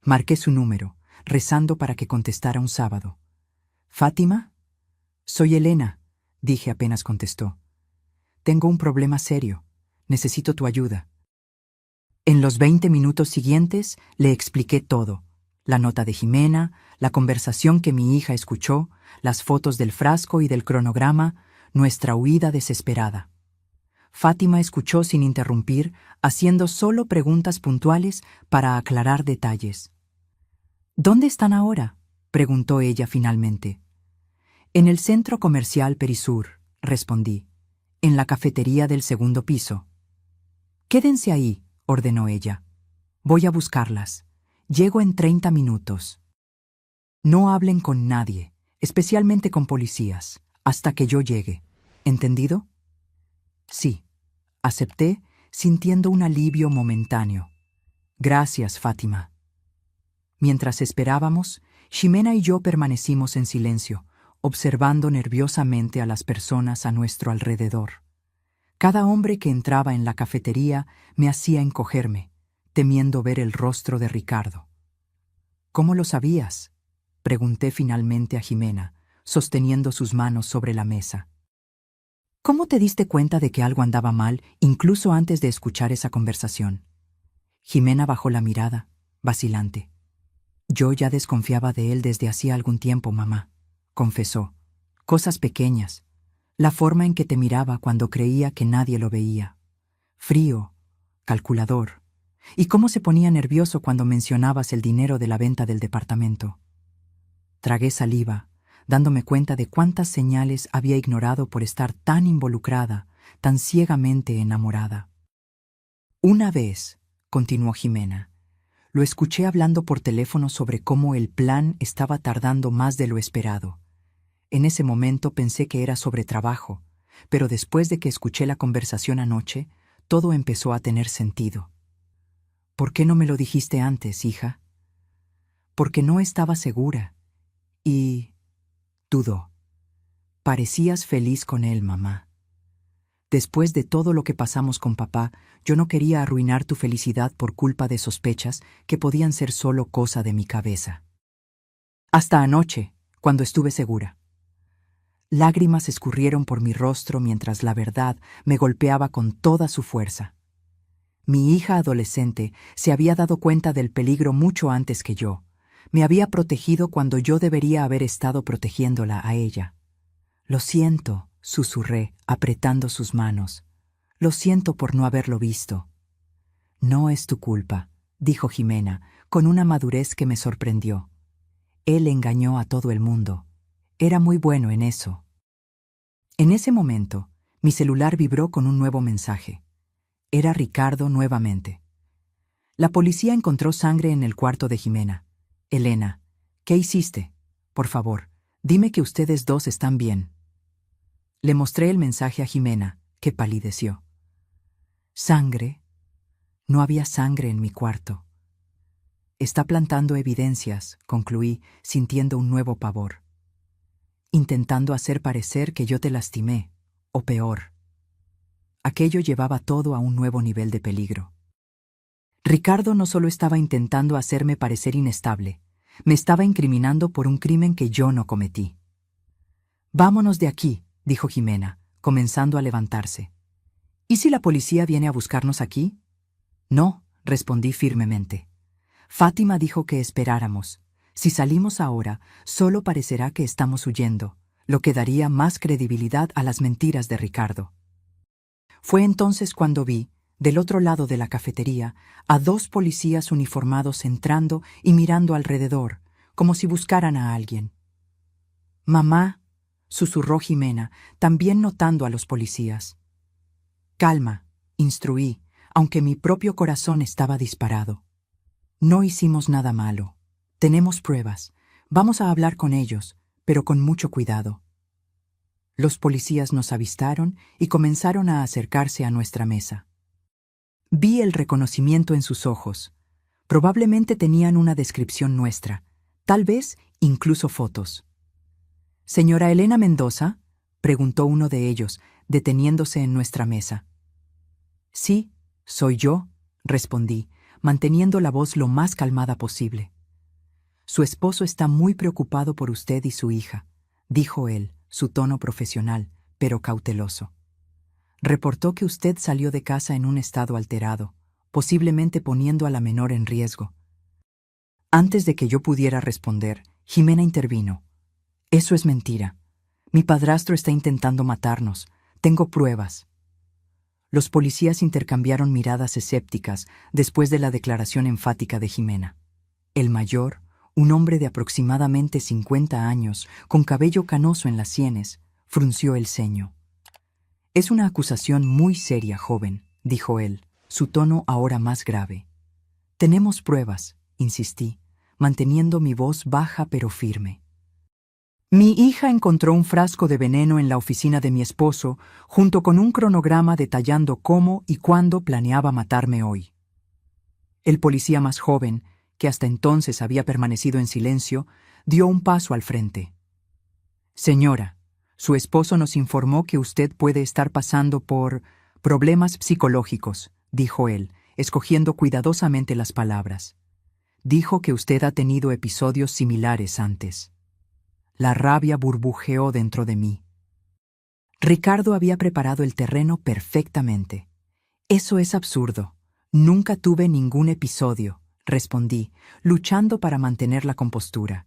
Marqué su número, rezando para que contestara un sábado. ¿Fátima? Soy Elena, dije apenas contestó. Tengo un problema serio. Necesito tu ayuda. En los 20 minutos siguientes le expliqué todo. La nota de Jimena, la conversación que mi hija escuchó, las fotos del frasco y del cronograma, nuestra huida desesperada. Fátima escuchó sin interrumpir, haciendo solo preguntas puntuales para aclarar detalles. ¿Dónde están ahora?, preguntó ella finalmente. En el centro comercial Perisur, respondí. En la cafetería del segundo piso. Quédense ahí, ordenó ella. Voy a buscarlas. Llego en 30 minutos. No hablen con nadie, especialmente con policías, hasta que yo llegue. ¿Entendido? Sí, acepté, sintiendo un alivio momentáneo. Gracias, Fátima. Mientras esperábamos, Ximena y yo permanecimos en silencio, observando nerviosamente a las personas a nuestro alrededor. Cada hombre que entraba en la cafetería me hacía encogerme, temiendo ver el rostro de Ricardo. ¿Cómo lo sabías?, pregunté finalmente a Ximena, sosteniendo sus manos sobre la mesa. ¿Cómo te diste cuenta de que algo andaba mal, incluso antes de escuchar esa conversación? Ximena bajó la mirada, vacilante. Yo ya desconfiaba de él desde hacía algún tiempo, mamá, confesó. Cosas pequeñas. La forma en que te miraba cuando creía que nadie lo veía. Frío, calculador. Y cómo se ponía nervioso cuando mencionabas el dinero de la venta del departamento. Tragué saliva, dándome cuenta de cuántas señales había ignorado por estar tan involucrada, tan ciegamente enamorada. Una vez, continuó Ximena, lo escuché hablando por teléfono sobre cómo el plan estaba tardando más de lo esperado. En ese momento pensé que era sobre trabajo, pero después de que escuché la conversación anoche, todo empezó a tener sentido. ¿Por qué no me lo dijiste antes, hija? Porque no estaba segura. Y dudó. Parecías feliz con él, mamá. Después de todo lo que pasamos con papá, yo no quería arruinar tu felicidad por culpa de sospechas que podían ser solo cosa de mi cabeza. Hasta anoche, cuando estuve segura. Lágrimas escurrieron por mi rostro mientras la verdad me golpeaba con toda su fuerza. Mi hija adolescente se había dado cuenta del peligro mucho antes que yo. Me había protegido cuando yo debería haber estado protegiéndola a ella. Lo siento, susurré, apretando sus manos. Lo siento por no haberlo visto. No es tu culpa, dijo Ximena, con una madurez que me sorprendió. Él engañó a todo el mundo. Era muy bueno en eso. En ese momento, mi celular vibró con un nuevo mensaje. Era Ricardo nuevamente. La policía encontró sangre en el cuarto de Jimena. Elena, ¿qué hiciste? Por favor, dime que ustedes dos están bien. Le mostré el mensaje a Jimena, que palideció. ¿Sangre? No había sangre en mi cuarto. Está plantando evidencias, concluí, sintiendo un nuevo pavor. Intentando hacer parecer que yo te lastimé, o peor. Aquello llevaba todo a un nuevo nivel de peligro. Ricardo no solo estaba intentando hacerme parecer inestable, me estaba incriminando por un crimen que yo no cometí. Vámonos de aquí, dijo Jimena, comenzando a levantarse. ¿Y si la policía viene a buscarnos aquí? No, respondí firmemente. Fátima dijo que esperáramos. Si salimos ahora, solo parecerá que estamos huyendo, lo que daría más credibilidad a las mentiras de Ricardo. Fue entonces cuando vi, del otro lado de la cafetería, a dos policías uniformados entrando y mirando alrededor, como si buscaran a alguien. «Mamá», susurró Jimena, también notando a los policías. «Calma», instruí, aunque mi propio corazón estaba disparado. «No hicimos nada malo. Tenemos pruebas. Vamos a hablar con ellos, pero con mucho cuidado». Los policías nos avistaron y comenzaron a acercarse a nuestra mesa. Vi el reconocimiento en sus ojos. Probablemente tenían una descripción nuestra, tal vez incluso fotos. «¿Señora Elena Mendoza?», preguntó uno de ellos, deteniéndose en nuestra mesa. «Sí, soy yo», respondí, manteniendo la voz lo más calmada posible. «Su esposo está muy preocupado por usted y su hija», dijo él, su tono profesional, pero cauteloso. «Reportó que usted salió de casa en un estado alterado, posiblemente poniendo a la menor en riesgo». Antes de que yo pudiera responder, Jimena intervino. «Eso es mentira. Mi padrastro está intentando matarnos. Tengo pruebas». Los policías intercambiaron miradas escépticas después de la declaración enfática de Jimena. El mayor, un hombre de aproximadamente 50 años, con cabello canoso en las sienes, frunció el ceño. «Es una acusación muy seria, joven», dijo él, su tono ahora más grave. «Tenemos pruebas», insistí, manteniendo mi voz baja pero firme. «Mi hija encontró un frasco de veneno en la oficina de mi esposo, junto con un cronograma detallando cómo y cuándo planeaba matarme hoy». El policía más joven, que hasta entonces había permanecido en silencio, dio un paso al frente. «Señora, su esposo nos informó que usted puede estar pasando por problemas psicológicos», dijo él, escogiendo cuidadosamente las palabras. «Dijo que usted ha tenido episodios similares antes». La rabia burbujeó dentro de mí. Ricardo había preparado el terreno perfectamente. «Eso es absurdo. Nunca tuve ningún episodio», respondí, luchando para mantener la compostura.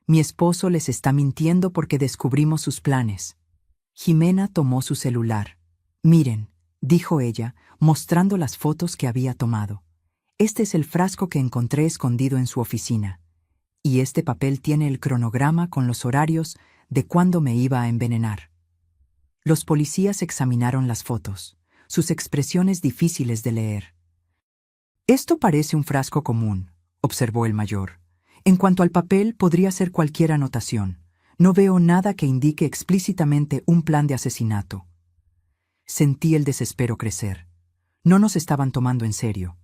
«Mi esposo les está mintiendo porque descubrimos sus planes». Jimena tomó su celular. «Miren», dijo ella, mostrando las fotos que había tomado. «Este es el frasco que encontré escondido en su oficina. Y este papel tiene el cronograma con los horarios de cuándo me iba a envenenar». Los policías examinaron las fotos, sus expresiones difíciles de leer. «Esto parece un frasco común», observó el mayor. «En cuanto al papel, podría ser cualquier anotación. No veo nada que indique explícitamente un plan de asesinato». Sentí el desespero crecer. No nos estaban tomando en serio.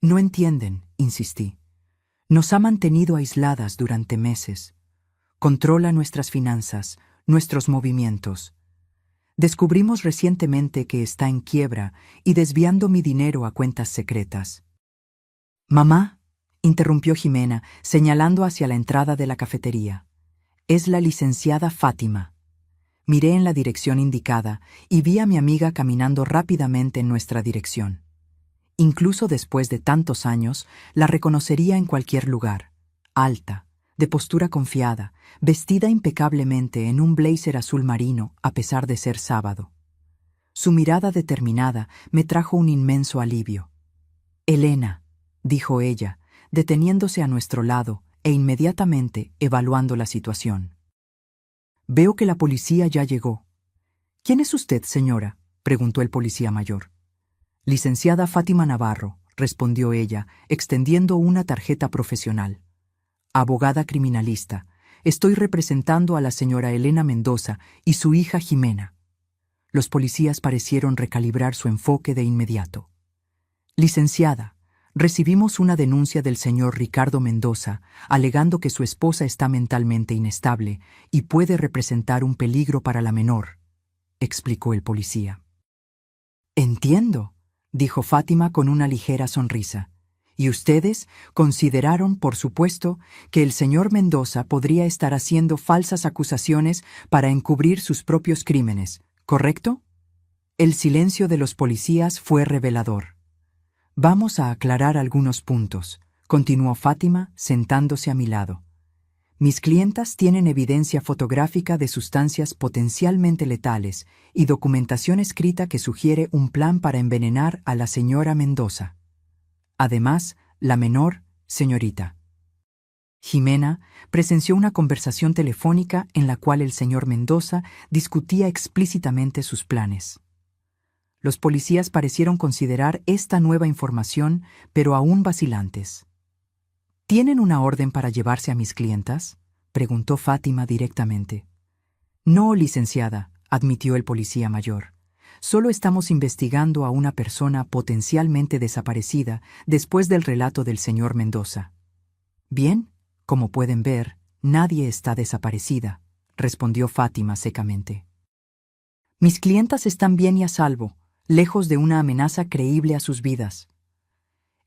«No entienden», insistí. «Nos ha mantenido aisladas durante meses. Controla nuestras finanzas, nuestros movimientos. Descubrimos recientemente que está en quiebra y desviando mi dinero a cuentas secretas». «Mamá», interrumpió Jimena, señalando hacia la entrada de la cafetería. «Es la licenciada Fátima». Miré en la dirección indicada y vi a mi amiga caminando rápidamente en nuestra dirección. Incluso después de tantos años, la reconocería en cualquier lugar. Alta, de postura confiada, vestida impecablemente en un blazer azul marino a pesar de ser sábado. Su mirada determinada me trajo un inmenso alivio. «Elena», dijo ella, deteniéndose a nuestro lado e inmediatamente evaluando la situación. «Veo que la policía ya llegó». «¿Quién es usted, señora?», preguntó el policía mayor. «Licenciada Fátima Navarro», respondió ella, extendiendo una tarjeta profesional. Abogada criminalista, estoy representando a la señora Elena Mendoza y su hija Jimena. Los policías parecieron recalibrar su enfoque de inmediato. Licenciada, recibimos una denuncia del señor Ricardo Mendoza alegando que su esposa está mentalmente inestable y puede representar un peligro para la menor, explicó el policía. Entiendo, dijo Fátima con una ligera sonrisa. Y ustedes consideraron, por supuesto, que el señor Mendoza podría estar haciendo falsas acusaciones para encubrir sus propios crímenes, ¿correcto? El silencio de los policías fue revelador. Vamos a aclarar algunos puntos, continuó Fátima, sentándose a mi lado. Mis clientas tienen evidencia fotográfica de sustancias potencialmente letales y documentación escrita que sugiere un plan para envenenar a la señora Mendoza. Además, la menor, señorita Jimena, presenció una conversación telefónica en la cual el señor Mendoza discutía explícitamente sus planes. Los policías parecieron considerar esta nueva información, pero aún vacilantes. ¿Tienen una orden para llevarse a mis clientas?, preguntó Fátima directamente. No, licenciada, admitió el policía mayor. Solo estamos investigando a una persona potencialmente desaparecida después del relato del señor Mendoza. Bien, como pueden ver, nadie está desaparecida, respondió Fátima secamente. Mis clientas están bien y a salvo, lejos de una amenaza creíble a sus vidas.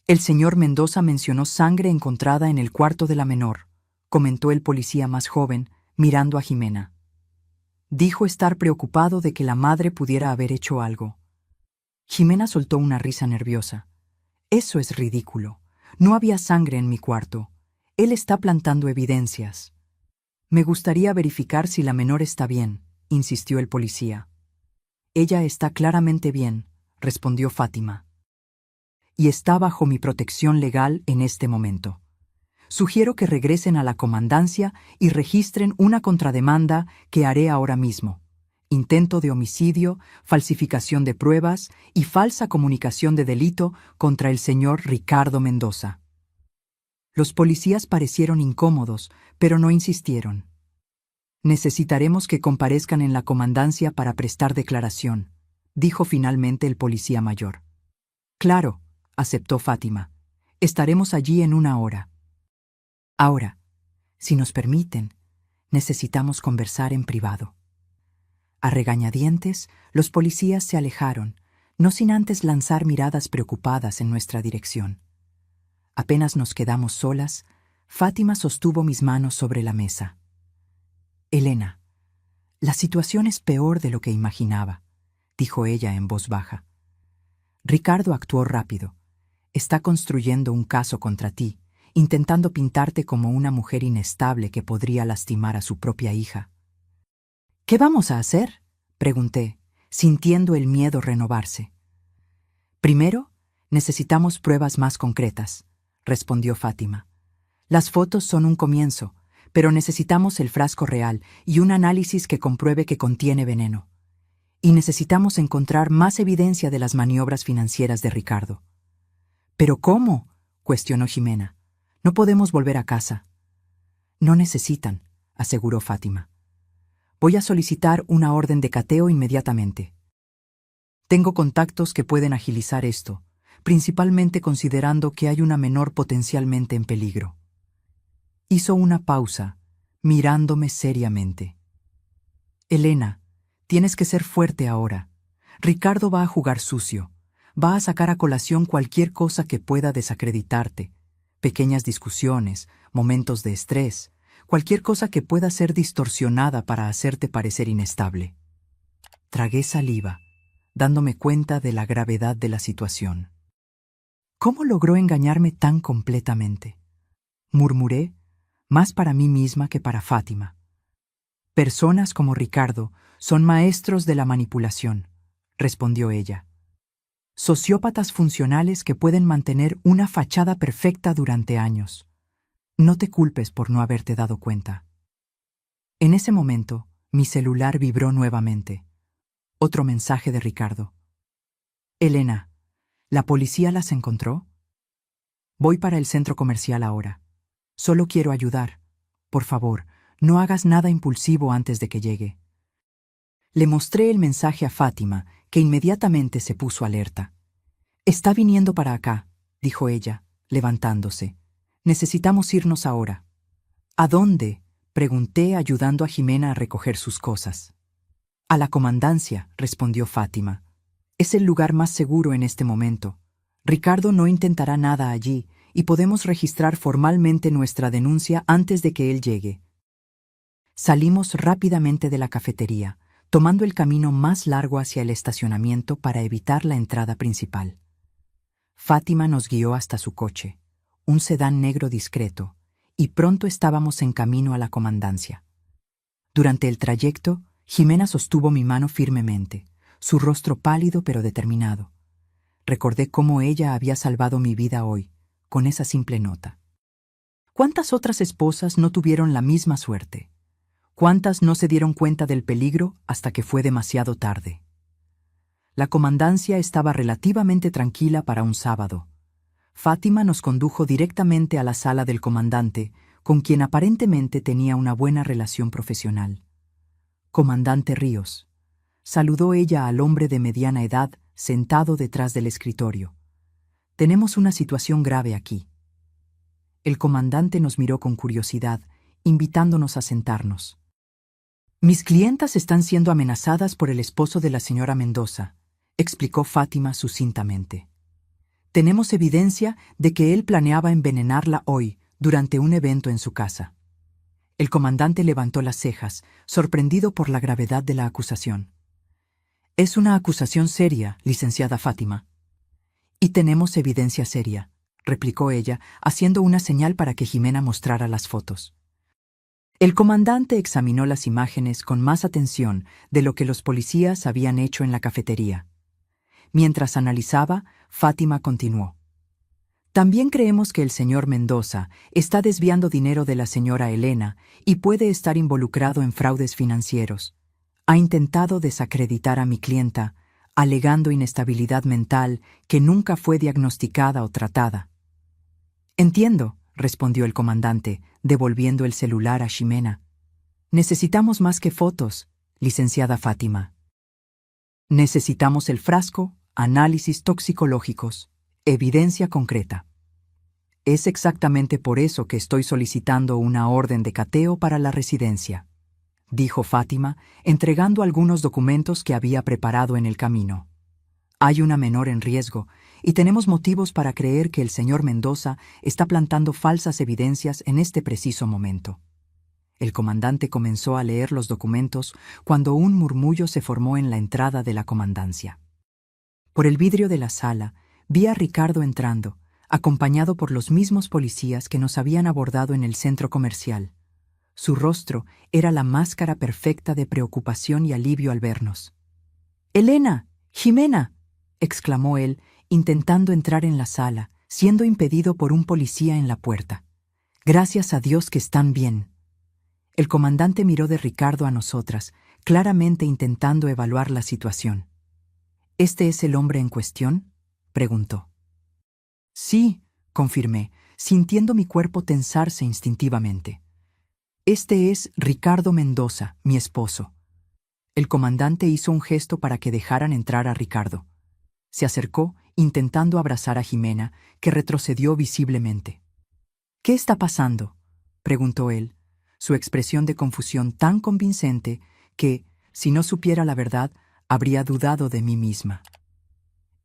El señor Mendoza mencionó sangre encontrada en el cuarto de la menor, comentó el policía más joven, mirando a Jimena. Dijo estar preocupado de que la madre pudiera haber hecho algo. Jimena soltó una risa nerviosa. Eso es ridículo. No había sangre en mi cuarto. Él está plantando evidencias. Me gustaría verificar si la menor está bien, insistió el policía. Ella está claramente bien, respondió Fátima. Y está bajo mi protección legal en este momento. Sugiero que regresen a la comandancia y registren una contrademanda que haré ahora mismo. Intento de homicidio, falsificación de pruebas y falsa comunicación de delito contra el señor Ricardo Mendoza. Los policías parecieron incómodos, pero no insistieron. Necesitaremos que comparezcan en la comandancia para prestar declaración, dijo finalmente el policía mayor. Claro, aceptó Fátima. Estaremos allí en 1 hora. Ahora, si nos permiten, necesitamos conversar en privado. A regañadientes, los policías se alejaron, no sin antes lanzar miradas preocupadas en nuestra dirección. Apenas nos quedamos solas, Fátima sostuvo mis manos sobre la mesa. Elena, la situación es peor de lo que imaginaba, dijo ella en voz baja. Ricardo actuó rápido. Está construyendo un caso contra ti, intentando pintarte como una mujer inestable que podría lastimar a su propia hija. ¿Qué vamos a hacer?, pregunté, sintiendo el miedo renovarse. Primero, necesitamos pruebas más concretas, respondió Fátima. Las fotos son un comienzo, pero necesitamos el frasco real y un análisis que compruebe que contiene veneno. Y necesitamos encontrar más evidencia de las maniobras financieras de Ricardo. ¿Pero cómo?, cuestionó Jimena. No podemos volver a casa. No necesitan, aseguró Fátima. Voy a solicitar una orden de cateo inmediatamente. Tengo contactos que pueden agilizar esto, principalmente considerando que hay una menor potencialmente en peligro. Hizo una pausa, mirándome seriamente. Elena, tienes que ser fuerte ahora. Ricardo va a jugar sucio. Va a sacar a colación cualquier cosa que pueda desacreditarte. Pequeñas discusiones, momentos de estrés, cualquier cosa que pueda ser distorsionada para hacerte parecer inestable. Tragué saliva, dándome cuenta de la gravedad de la situación. ¿Cómo logró engañarme tan completamente?, murmuré, más para mí misma que para Fátima. Personas como Ricardo son maestros de la manipulación, respondió ella. Sociópatas funcionales que pueden mantener una fachada perfecta durante años. No te culpes por no haberte dado cuenta. En ese momento, mi celular vibró nuevamente. Otro mensaje de Ricardo. Elena, ¿la policía las encontró?, Voy para el centro comercial ahora. Solo quiero ayudar. Por favor, no hagas nada impulsivo antes de que llegue. Le mostré el mensaje a Fátima, que inmediatamente se puso alerta. Está viniendo para acá, dijo ella, levantándose. Necesitamos irnos ahora. ¿A dónde?, pregunté, ayudando a Jimena a recoger sus cosas. A la comandancia, respondió Fátima. Es el lugar más seguro en este momento. Ricardo no intentará nada allí y podemos registrar formalmente nuestra denuncia antes de que él llegue. Salimos rápidamente de la cafetería, tomando el camino más largo hacia el estacionamiento para evitar la entrada principal. Fátima nos guió hasta su coche, un sedán negro discreto, y pronto estábamos en camino a la comandancia. Durante el trayecto, Jimena sostuvo mi mano firmemente, su rostro pálido pero determinado. Recordé cómo ella había salvado mi vida hoy, con esa simple nota. ¿Cuántas otras esposas no tuvieron la misma suerte? ¿Cuántas no se dieron cuenta del peligro hasta que fue demasiado tarde? La comandancia estaba relativamente tranquila para un sábado. Fátima nos condujo directamente a la sala del comandante, con quien aparentemente tenía una buena relación profesional. «Comandante Ríos», saludó ella al hombre de mediana edad sentado detrás del escritorio. «Tenemos una situación grave aquí». El comandante nos miró con curiosidad, invitándonos a sentarnos. «Mis clientas están siendo amenazadas por el esposo de la señora Mendoza», explicó Fátima sucintamente. «Tenemos evidencia de que él planeaba envenenarla hoy, durante un evento en su casa». El comandante levantó las cejas, sorprendido por la gravedad de la acusación. «Es una acusación seria, licenciada Fátima». «Y tenemos evidencia seria», replicó ella, haciendo una señal para que Jimena mostrara las fotos. El comandante examinó las imágenes con más atención de lo que los policías habían hecho en la cafetería. Mientras analizaba, Fátima continuó. «También creemos que el señor Mendoza está desviando dinero de la señora Elena y puede estar involucrado en fraudes financieros. Ha intentado desacreditar a mi clienta, alegando inestabilidad mental que nunca fue diagnosticada o tratada». «Entiendo», respondió el comandante, devolviendo el celular a Ximena. «Necesitamos más que fotos, licenciada Fátima. Necesitamos el frasco, análisis toxicológicos, evidencia concreta. Es exactamente por eso que estoy solicitando una orden de cateo para la residencia», dijo Fátima, entregando algunos documentos que había preparado en el camino. «Hay una menor en riesgo y tenemos motivos para creer que el señor Mendoza está plantando falsas evidencias en este preciso momento». El comandante comenzó a leer los documentos cuando un murmullo se formó en la entrada de la comandancia. Por el vidrio de la sala vi a Ricardo entrando, acompañado por los mismos policías que nos habían abordado en el centro comercial. Su rostro era la máscara perfecta de preocupación y alivio al vernos. «¡Elena! ¡Jimena!», exclamó él, intentando entrar en la sala, siendo impedido por un policía en la puerta. «Gracias a Dios que están bien». El comandante miró de Ricardo a nosotras, claramente intentando evaluar la situación. «¿Este es el hombre en cuestión?», preguntó. «Sí», confirmé, sintiendo mi cuerpo tensarse instintivamente. «Este es Ricardo Mendoza, mi esposo». El comandante hizo un gesto para que dejaran entrar a Ricardo. Se acercó, intentando abrazar a Jimena, que retrocedió visiblemente. «¿Qué está pasando?», preguntó él, su expresión de confusión tan convincente que, si no supiera la verdad, habría dudado de mí misma.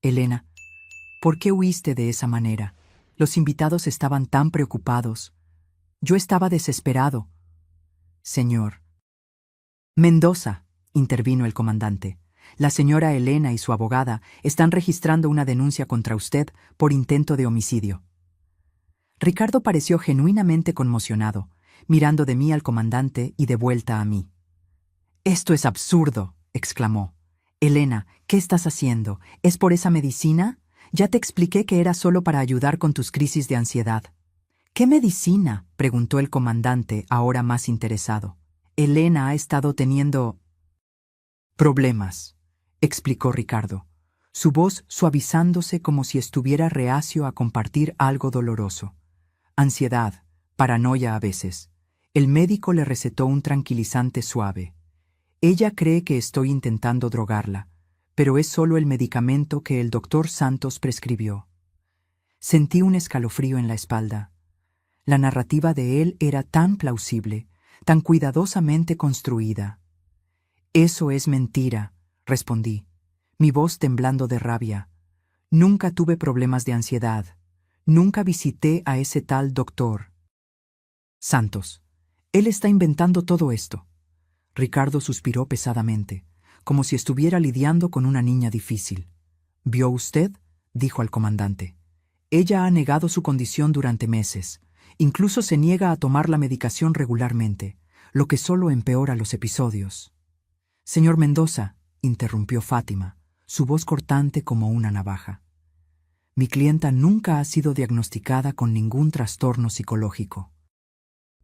«Elena, ¿por qué huiste de esa manera? Los invitados estaban tan preocupados. Yo estaba desesperado». «Señor Mendoza», intervino el comandante, «la señora Elena y su abogada están registrando una denuncia contra usted por intento de homicidio». Ricardo pareció genuinamente conmocionado, mirando de mí al comandante y de vuelta a mí. «Esto es absurdo», exclamó. «Elena, ¿qué estás haciendo? ¿Es por esa medicina? Ya te expliqué que era solo para ayudar con tus crisis de ansiedad». «¿Qué medicina?», preguntó el comandante, ahora más interesado. «Elena ha estado teniendo problemas», explicó Ricardo. su voz suavizándose como si estuviera reacio a compartir algo doloroso. Ansiedad, paranoia a veces. El médico le recetó un tranquilizante suave. Ella cree que estoy intentando drogarla, pero es solo el medicamento que el doctor Santos prescribió. Sentí un escalofrío en la espalda. La narrativa de él era tan plausible, tan cuidadosamente construida. «Eso es mentira», respondí, mi voz temblando de rabia. «Nunca tuve problemas de ansiedad. Nunca visité a ese tal doctor Santos. Él está inventando todo esto». Ricardo suspiró pesadamente, como si estuviera lidiando con una niña difícil. «¿Vio usted?», dijo al comandante. «Ella ha negado su condición durante meses. Incluso se niega a tomar la medicación regularmente, lo que solo empeora los episodios». «Señor Mendoza», interrumpió Fátima, su voz cortante como una navaja. «Mi clienta nunca ha sido diagnosticada con ningún trastorno psicológico.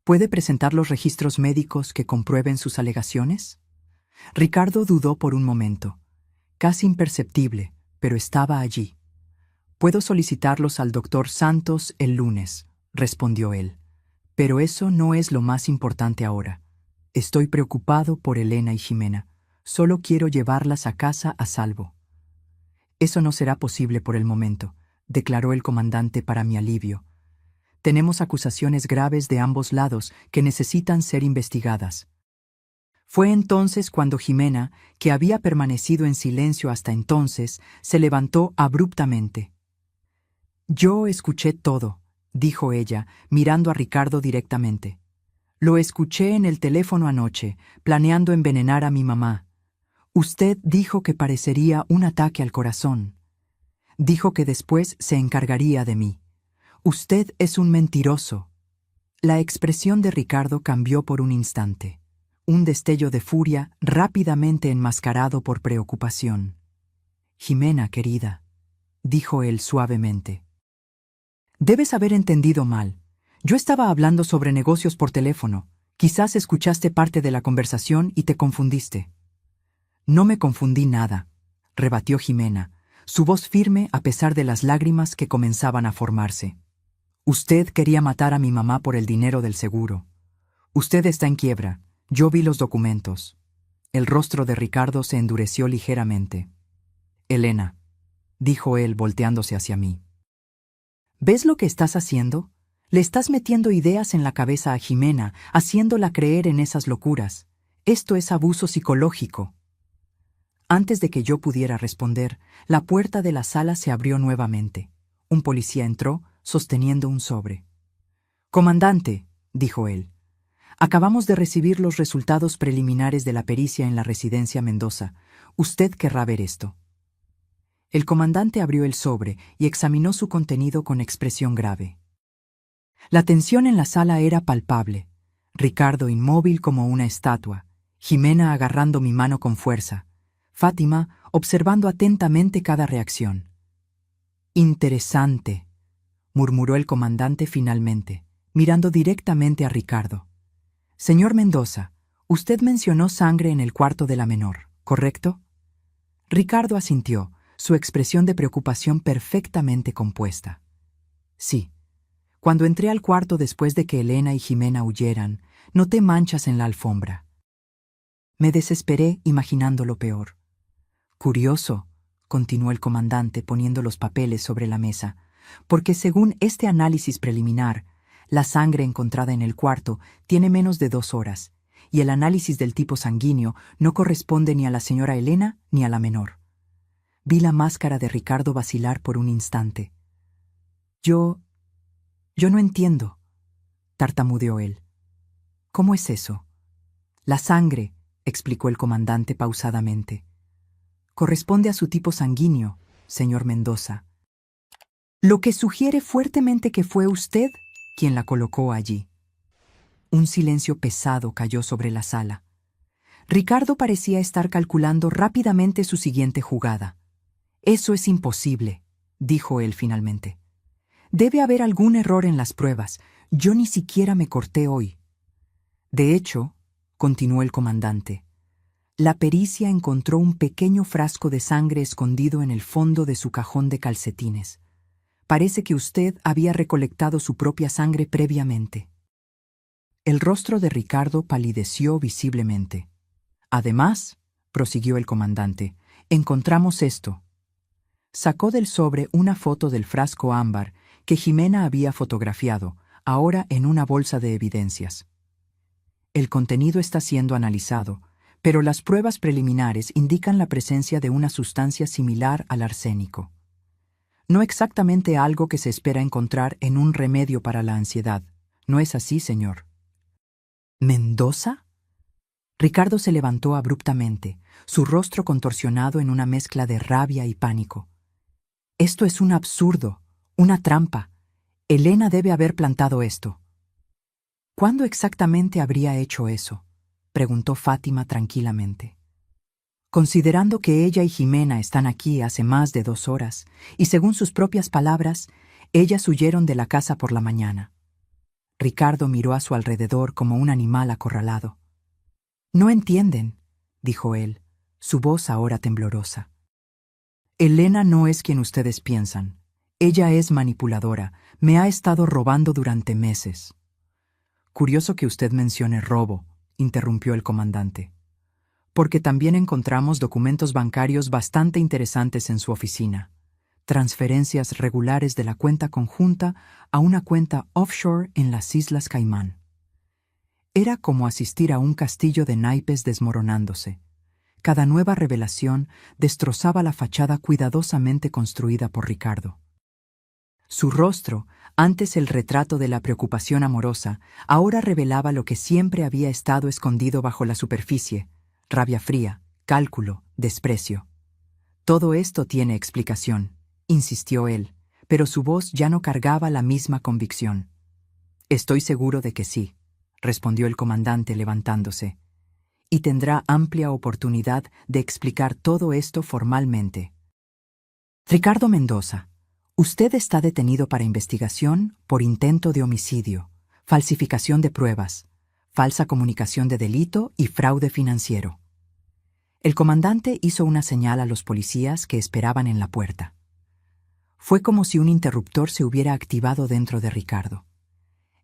¿Puede presentar los registros médicos que comprueben sus alegaciones?». Ricardo dudó por un momento, casi imperceptible, pero estaba allí. «Puedo solicitarlos al doctor Santos el lunes», respondió él. «Pero eso no es lo más importante ahora. Estoy preocupado por Elena y Jimena. Solo quiero llevarlas a casa a salvo». «Eso no será posible por el momento», declaró el comandante para mi alivio. «Tenemos acusaciones graves de ambos lados que necesitan ser investigadas». Fue entonces cuando Jimena, que había permanecido en silencio hasta entonces, se levantó abruptamente. «Yo escuché todo», dijo ella, mirando a Ricardo directamente. «Lo escuché en el teléfono anoche, planeando envenenar a mi mamá. Usted dijo que parecería un ataque al corazón. Dijo que después se encargaría de mí. Usted es un mentiroso». La expresión de Ricardo cambió por un instante. Un destello de furia rápidamente enmascarado por preocupación. «Jimena, querida», dijo él suavemente. «Debes haber entendido mal. Yo estaba hablando sobre negocios por teléfono. Quizás escuchaste parte de la conversación y te confundiste». «No me confundí nada», rebatió Jimena, su voz firme a pesar de las lágrimas que comenzaban a formarse. «Usted quería matar a mi mamá por el dinero del seguro. Usted está en quiebra. Yo vi los documentos». El rostro de Ricardo se endureció ligeramente. «Elena», dijo él volteándose hacia mí. «¿Ves lo que estás haciendo? Le estás metiendo ideas en la cabeza a Jimena, haciéndola creer en esas locuras. Esto es abuso psicológico». Antes de que yo pudiera responder, la puerta de la sala se abrió nuevamente. Un policía entró, sosteniendo un sobre. «Comandante», dijo él, «acabamos de recibir los resultados preliminares de la pericia en la residencia Mendoza. Usted querrá ver esto». El comandante abrió el sobre y examinó su contenido con expresión grave. La tensión en la sala era palpable. Ricardo inmóvil como una estatua, Jimena agarrando mi mano con fuerza, Fátima observando atentamente cada reacción. «Interesante», murmuró el comandante finalmente, mirando directamente a Ricardo. «Señor Mendoza, usted mencionó sangre en el cuarto de la menor, ¿correcto?». Ricardo asintió, su expresión de preocupación perfectamente compuesta. «Sí. Cuando entré al cuarto después de que Elena y Jimena huyeran, noté manchas en la alfombra. Me desesperé imaginando lo peor». «Curioso», continuó el comandante poniendo los papeles sobre la mesa, «porque según este análisis preliminar, la sangre encontrada en el cuarto tiene menos de 2 horas, y el análisis del tipo sanguíneo no corresponde ni a la señora Elena ni a la menor». Vi la máscara de Ricardo vacilar por un instante. Yo no entiendo», tartamudeó él. «¿Cómo es eso?». «La sangre», explicó el comandante pausadamente, «corresponde a su tipo sanguíneo, señor Mendoza. Lo que sugiere fuertemente que fue usted quien la colocó allí». Un silencio pesado cayó sobre la sala. Ricardo parecía estar calculando rápidamente su siguiente jugada. «Eso es imposible», dijo él finalmente. «Debe haber algún error en las pruebas. Yo ni siquiera me corté hoy». «De hecho», continuó el comandante, La pericia encontró un pequeño frasco de sangre escondido en el fondo de su cajón de calcetines. Parece que usted había recolectado su propia sangre previamente. El rostro de Ricardo palideció visiblemente. Además, prosiguió el comandante, encontramos esto. Sacó del sobre una foto del frasco ámbar que Jimena había fotografiado, ahora en una bolsa de evidencias. El contenido está siendo analizado, pero las pruebas preliminares indican la presencia de una sustancia similar al arsénico. No exactamente algo que se espera encontrar en un remedio para la ansiedad. ¿No es así, señor? ¿Mendoza? Ricardo se levantó abruptamente, su rostro contorsionado en una mezcla de rabia y pánico. Esto es un absurdo, una trampa. Elena debe haber plantado esto. ¿Cuándo exactamente habría hecho eso?, preguntó Fátima tranquilamente. Considerando que ella y Jimena están aquí hace más de 2 horas, y según sus propias palabras, ellas huyeron de la casa por la mañana. Ricardo miró a su alrededor como un animal acorralado. «No entienden», dijo él, su voz ahora temblorosa. «Elena no es quien ustedes piensan. Ella es manipuladora, me ha estado robando durante meses». «Curioso que usted mencione robo», interrumpió el comandante, «porque también encontramos documentos bancarios bastante interesantes en su oficina. Transferencias regulares de la cuenta conjunta a una cuenta offshore en las Islas Caimán. Era como asistir a un castillo de naipes desmoronándose. Cada nueva revelación destrozaba la fachada cuidadosamente construida por Ricardo. Su rostro, antes el retrato de la preocupación amorosa, ahora revelaba lo que siempre había estado escondido bajo la superficie: rabia fría, cálculo, desprecio. «Todo esto tiene explicación», insistió él, pero su voz ya no cargaba la misma convicción. «Estoy seguro de que sí», respondió el comandante levantándose, «y tendrá amplia oportunidad de explicar todo esto formalmente». «Ricardo Mendoza, usted está detenido para investigación por intento de homicidio, falsificación de pruebas, falsa comunicación de delito y fraude financiero». El comandante hizo una señal a los policías que esperaban en la puerta. Fue como si un interruptor se hubiera activado dentro de Ricardo.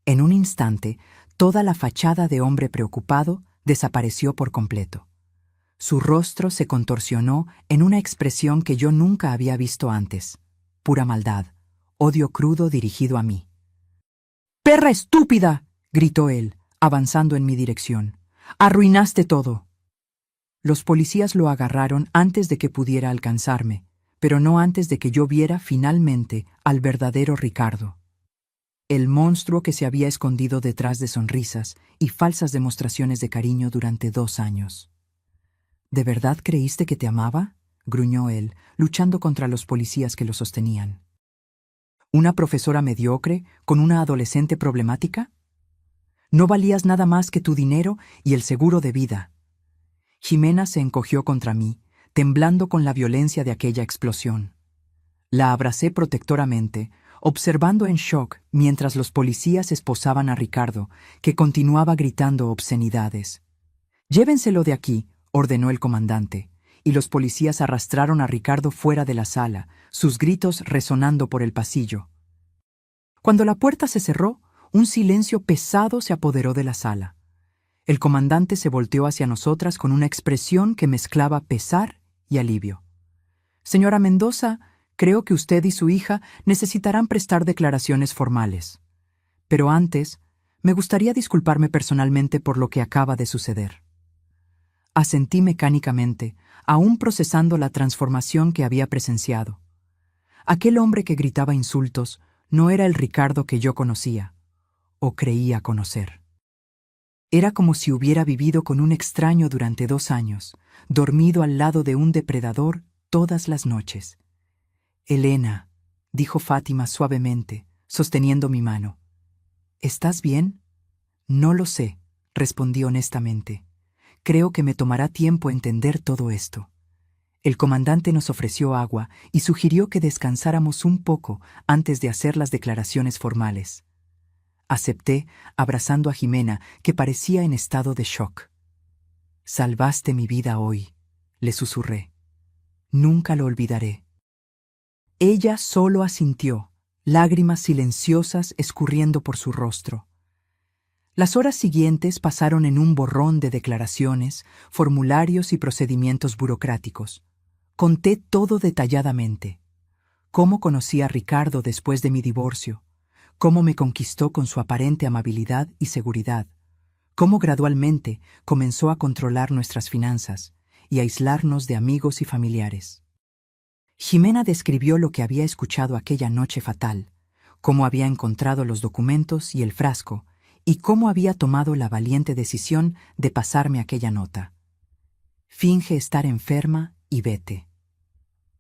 En un instante, toda la fachada de hombre preocupado desapareció por completo. Su rostro se contorsionó en una expresión que yo nunca había visto antes: pura maldad, odio crudo dirigido a mí. «¡Perra estúpida!», gritó él, avanzando en mi dirección. «¡Arruinaste todo!». Los policías lo agarraron antes de que pudiera alcanzarme, pero no antes de que yo viera finalmente al verdadero Ricardo. El monstruo que se había escondido detrás de sonrisas y falsas demostraciones de cariño durante 2 años. «¿De verdad creíste que te amaba?», gruñó él, luchando contra los policías que lo sostenían. «¿Una profesora mediocre con una adolescente problemática? No valías nada más que tu dinero y el seguro de vida». Jimena se encogió contra mí, temblando con la violencia de aquella explosión. La abracé protectoramente, observando en shock mientras los policías esposaban a Ricardo, que continuaba gritando obscenidades. «Llévenselo de aquí», ordenó el comandante, y los policías arrastraron a Ricardo fuera de la sala, sus gritos resonando por el pasillo. Cuando la puerta se cerró, un silencio pesado se apoderó de la sala. El comandante se volteó hacia nosotras con una expresión que mezclaba pesar y alivio. «Señora Mendoza, creo que usted y su hija necesitarán prestar declaraciones formales. Pero antes, me gustaría disculparme personalmente por lo que acaba de suceder». Asentí mecánicamente, aún procesando la transformación que había presenciado. Aquel hombre que gritaba insultos no era el Ricardo que yo conocía, o creía conocer. Era como si hubiera vivido con un extraño durante 2 años, dormido al lado de un depredador todas las noches. «Elena», dijo Fátima suavemente, sosteniendo mi mano. «¿Estás bien?». «No lo sé», respondí honestamente. «Creo que me tomará tiempo entender todo esto». El comandante nos ofreció agua y sugirió que descansáramos un poco antes de hacer las declaraciones formales. Acepté, abrazando a Jimena, que parecía en estado de shock. Salvaste mi vida hoy, le susurré. Nunca lo olvidaré. Ella solo asintió, lágrimas silenciosas escurriendo por su rostro. Las horas siguientes pasaron en un borrón de declaraciones, formularios y procedimientos burocráticos. Conté todo detalladamente. Cómo conocí a Ricardo después de mi divorcio, cómo me conquistó con su aparente amabilidad y seguridad, cómo gradualmente comenzó a controlar nuestras finanzas y a aislarnos de amigos y familiares. Ximena describió lo que había escuchado aquella noche fatal, cómo había encontrado los documentos y el frasco, y cómo había tomado la valiente decisión de pasarme aquella nota. Finge estar enferma y vete.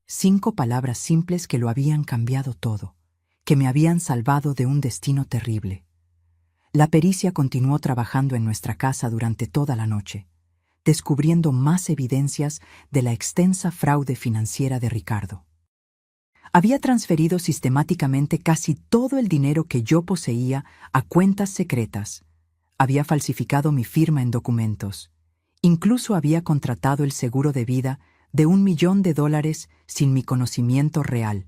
5 palabras simples que lo habían cambiado todo, que me habían salvado de un destino terrible. La pericia continuó trabajando en nuestra casa durante toda la noche, descubriendo más evidencias de la extensa fraude financiera de Ricardo. Había transferido sistemáticamente casi todo el dinero que yo poseía a cuentas secretas. Había falsificado mi firma en documentos. Incluso había contratado el seguro de vida de $1 millón sin mi conocimiento real.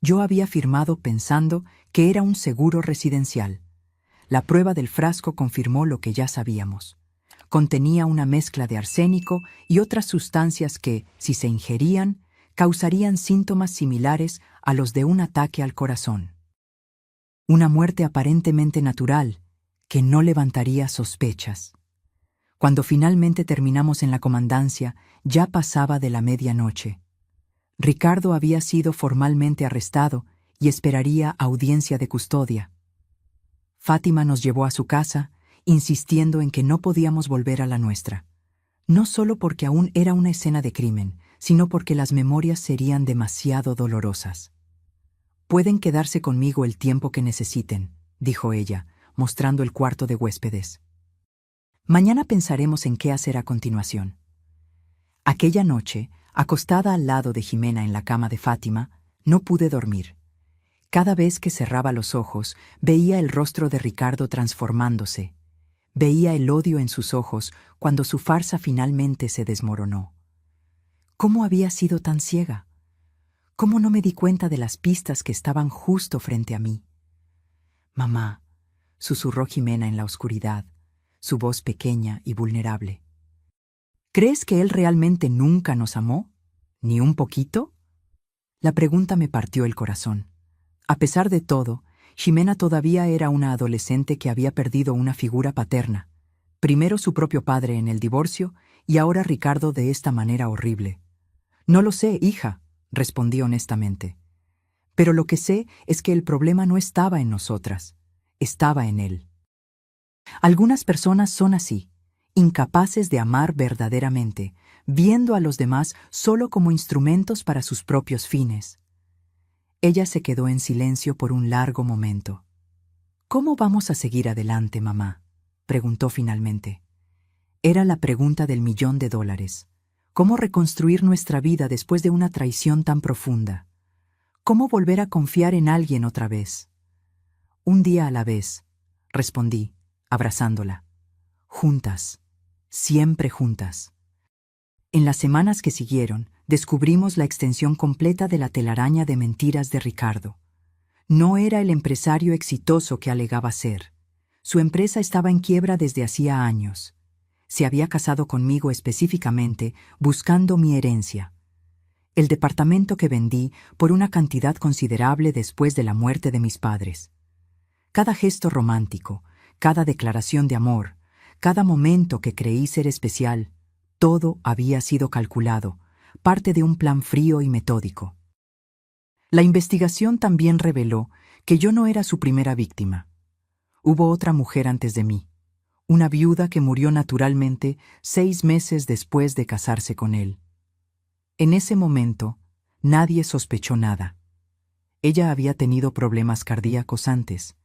Yo había firmado pensando que era un seguro residencial. La prueba del frasco confirmó lo que ya sabíamos. Contenía una mezcla de arsénico y otras sustancias que, si se ingerían, causarían síntomas similares a los de un ataque al corazón. Una muerte aparentemente natural, que no levantaría sospechas. Cuando finalmente terminamos en la comandancia, ya pasaba de la medianoche. Ricardo había sido formalmente arrestado y esperaría audiencia de custodia. Fátima nos llevó a su casa, insistiendo en que no podíamos volver a la nuestra. No solo porque aún era una escena de crimen, sino porque las memorias serían demasiado dolorosas. «Pueden quedarse conmigo el tiempo que necesiten», dijo ella, mostrando el cuarto de huéspedes. «Mañana pensaremos en qué hacer a continuación». Aquella noche, acostada al lado de Ximena en la cama de Fátima, no pude dormir. Cada vez que cerraba los ojos, veía el rostro de Ricardo transformándose. Veía el odio en sus ojos cuando su farsa finalmente se desmoronó. ¿Cómo había sido tan ciega? ¿Cómo no me di cuenta de las pistas que estaban justo frente a mí? «Mamá», susurró Ximena en la oscuridad, su voz pequeña y vulnerable. «¿Crees que él realmente nunca nos amó? ¿Ni un poquito?» La pregunta me partió el corazón. A pesar de todo, Ximena todavía era una adolescente que había perdido una figura paterna. Primero su propio padre en el divorcio y ahora Ricardo de esta manera horrible. «No lo sé, hija», respondí honestamente. «Pero lo que sé es que el problema no estaba en nosotras, estaba en él». Algunas personas son así, incapaces de amar verdaderamente, viendo a los demás solo como instrumentos para sus propios fines. Ella se quedó en silencio por un largo momento. «¿Cómo vamos a seguir adelante, mamá?», preguntó finalmente. Era la pregunta del $1 millón. ¿Cómo reconstruir nuestra vida después de una traición tan profunda? ¿Cómo volver a confiar en alguien otra vez? «Un día a la vez», respondí, abrazándola. «Juntas, siempre juntas». En las semanas que siguieron, descubrimos la extensión completa de la telaraña de mentiras de Ricardo. No era el empresario exitoso que alegaba ser. Su empresa estaba en quiebra desde hacía años. Se había casado conmigo específicamente buscando mi herencia. El departamento que vendí por una cantidad considerable después de la muerte de mis padres. Cada gesto romántico, cada declaración de amor, cada momento que creí ser especial, todo había sido calculado, parte de un plan frío y metódico. La investigación también reveló que yo no era su primera víctima. Hubo otra mujer antes de mí, una viuda que murió naturalmente 6 meses después de casarse con él. En ese momento, nadie sospechó nada. Ella había tenido problemas cardíacos antes,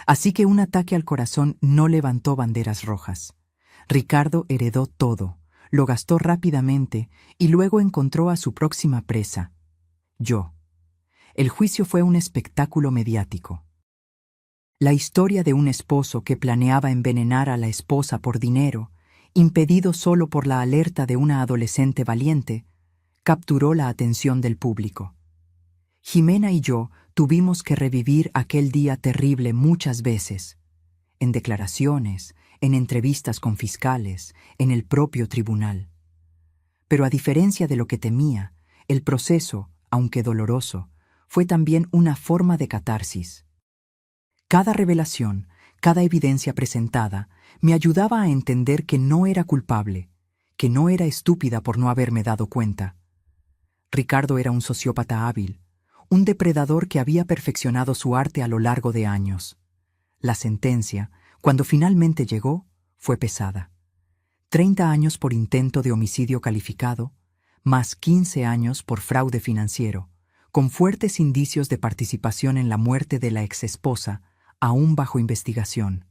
así que un ataque al corazón no levantó banderas rojas. Ricardo heredó todo, lo gastó rápidamente y luego encontró a su próxima presa, yo. El juicio fue un espectáculo mediático. La historia de un esposo que planeaba envenenar a la esposa por dinero impedido solo por la alerta de una adolescente valiente, capturó la atención del público. Jimena y yo tuvimos que revivir aquel día terrible muchas veces, en declaraciones, en entrevistas con fiscales, en el propio tribunal. Pero a diferencia de lo que temía, el proceso, aunque doloroso, fue también una forma de catarsis. Cada revelación, cada evidencia presentada, me ayudaba a entender que no era culpable, que no era estúpida por no haberme dado cuenta. Ricardo era un sociópata hábil, un depredador que había perfeccionado su arte a lo largo de años. La sentencia, cuando finalmente llegó, fue pesada. 30 años por intento de homicidio calificado, más 15 años por fraude financiero, con fuertes indicios de participación en la muerte de la exesposa, aún bajo investigación.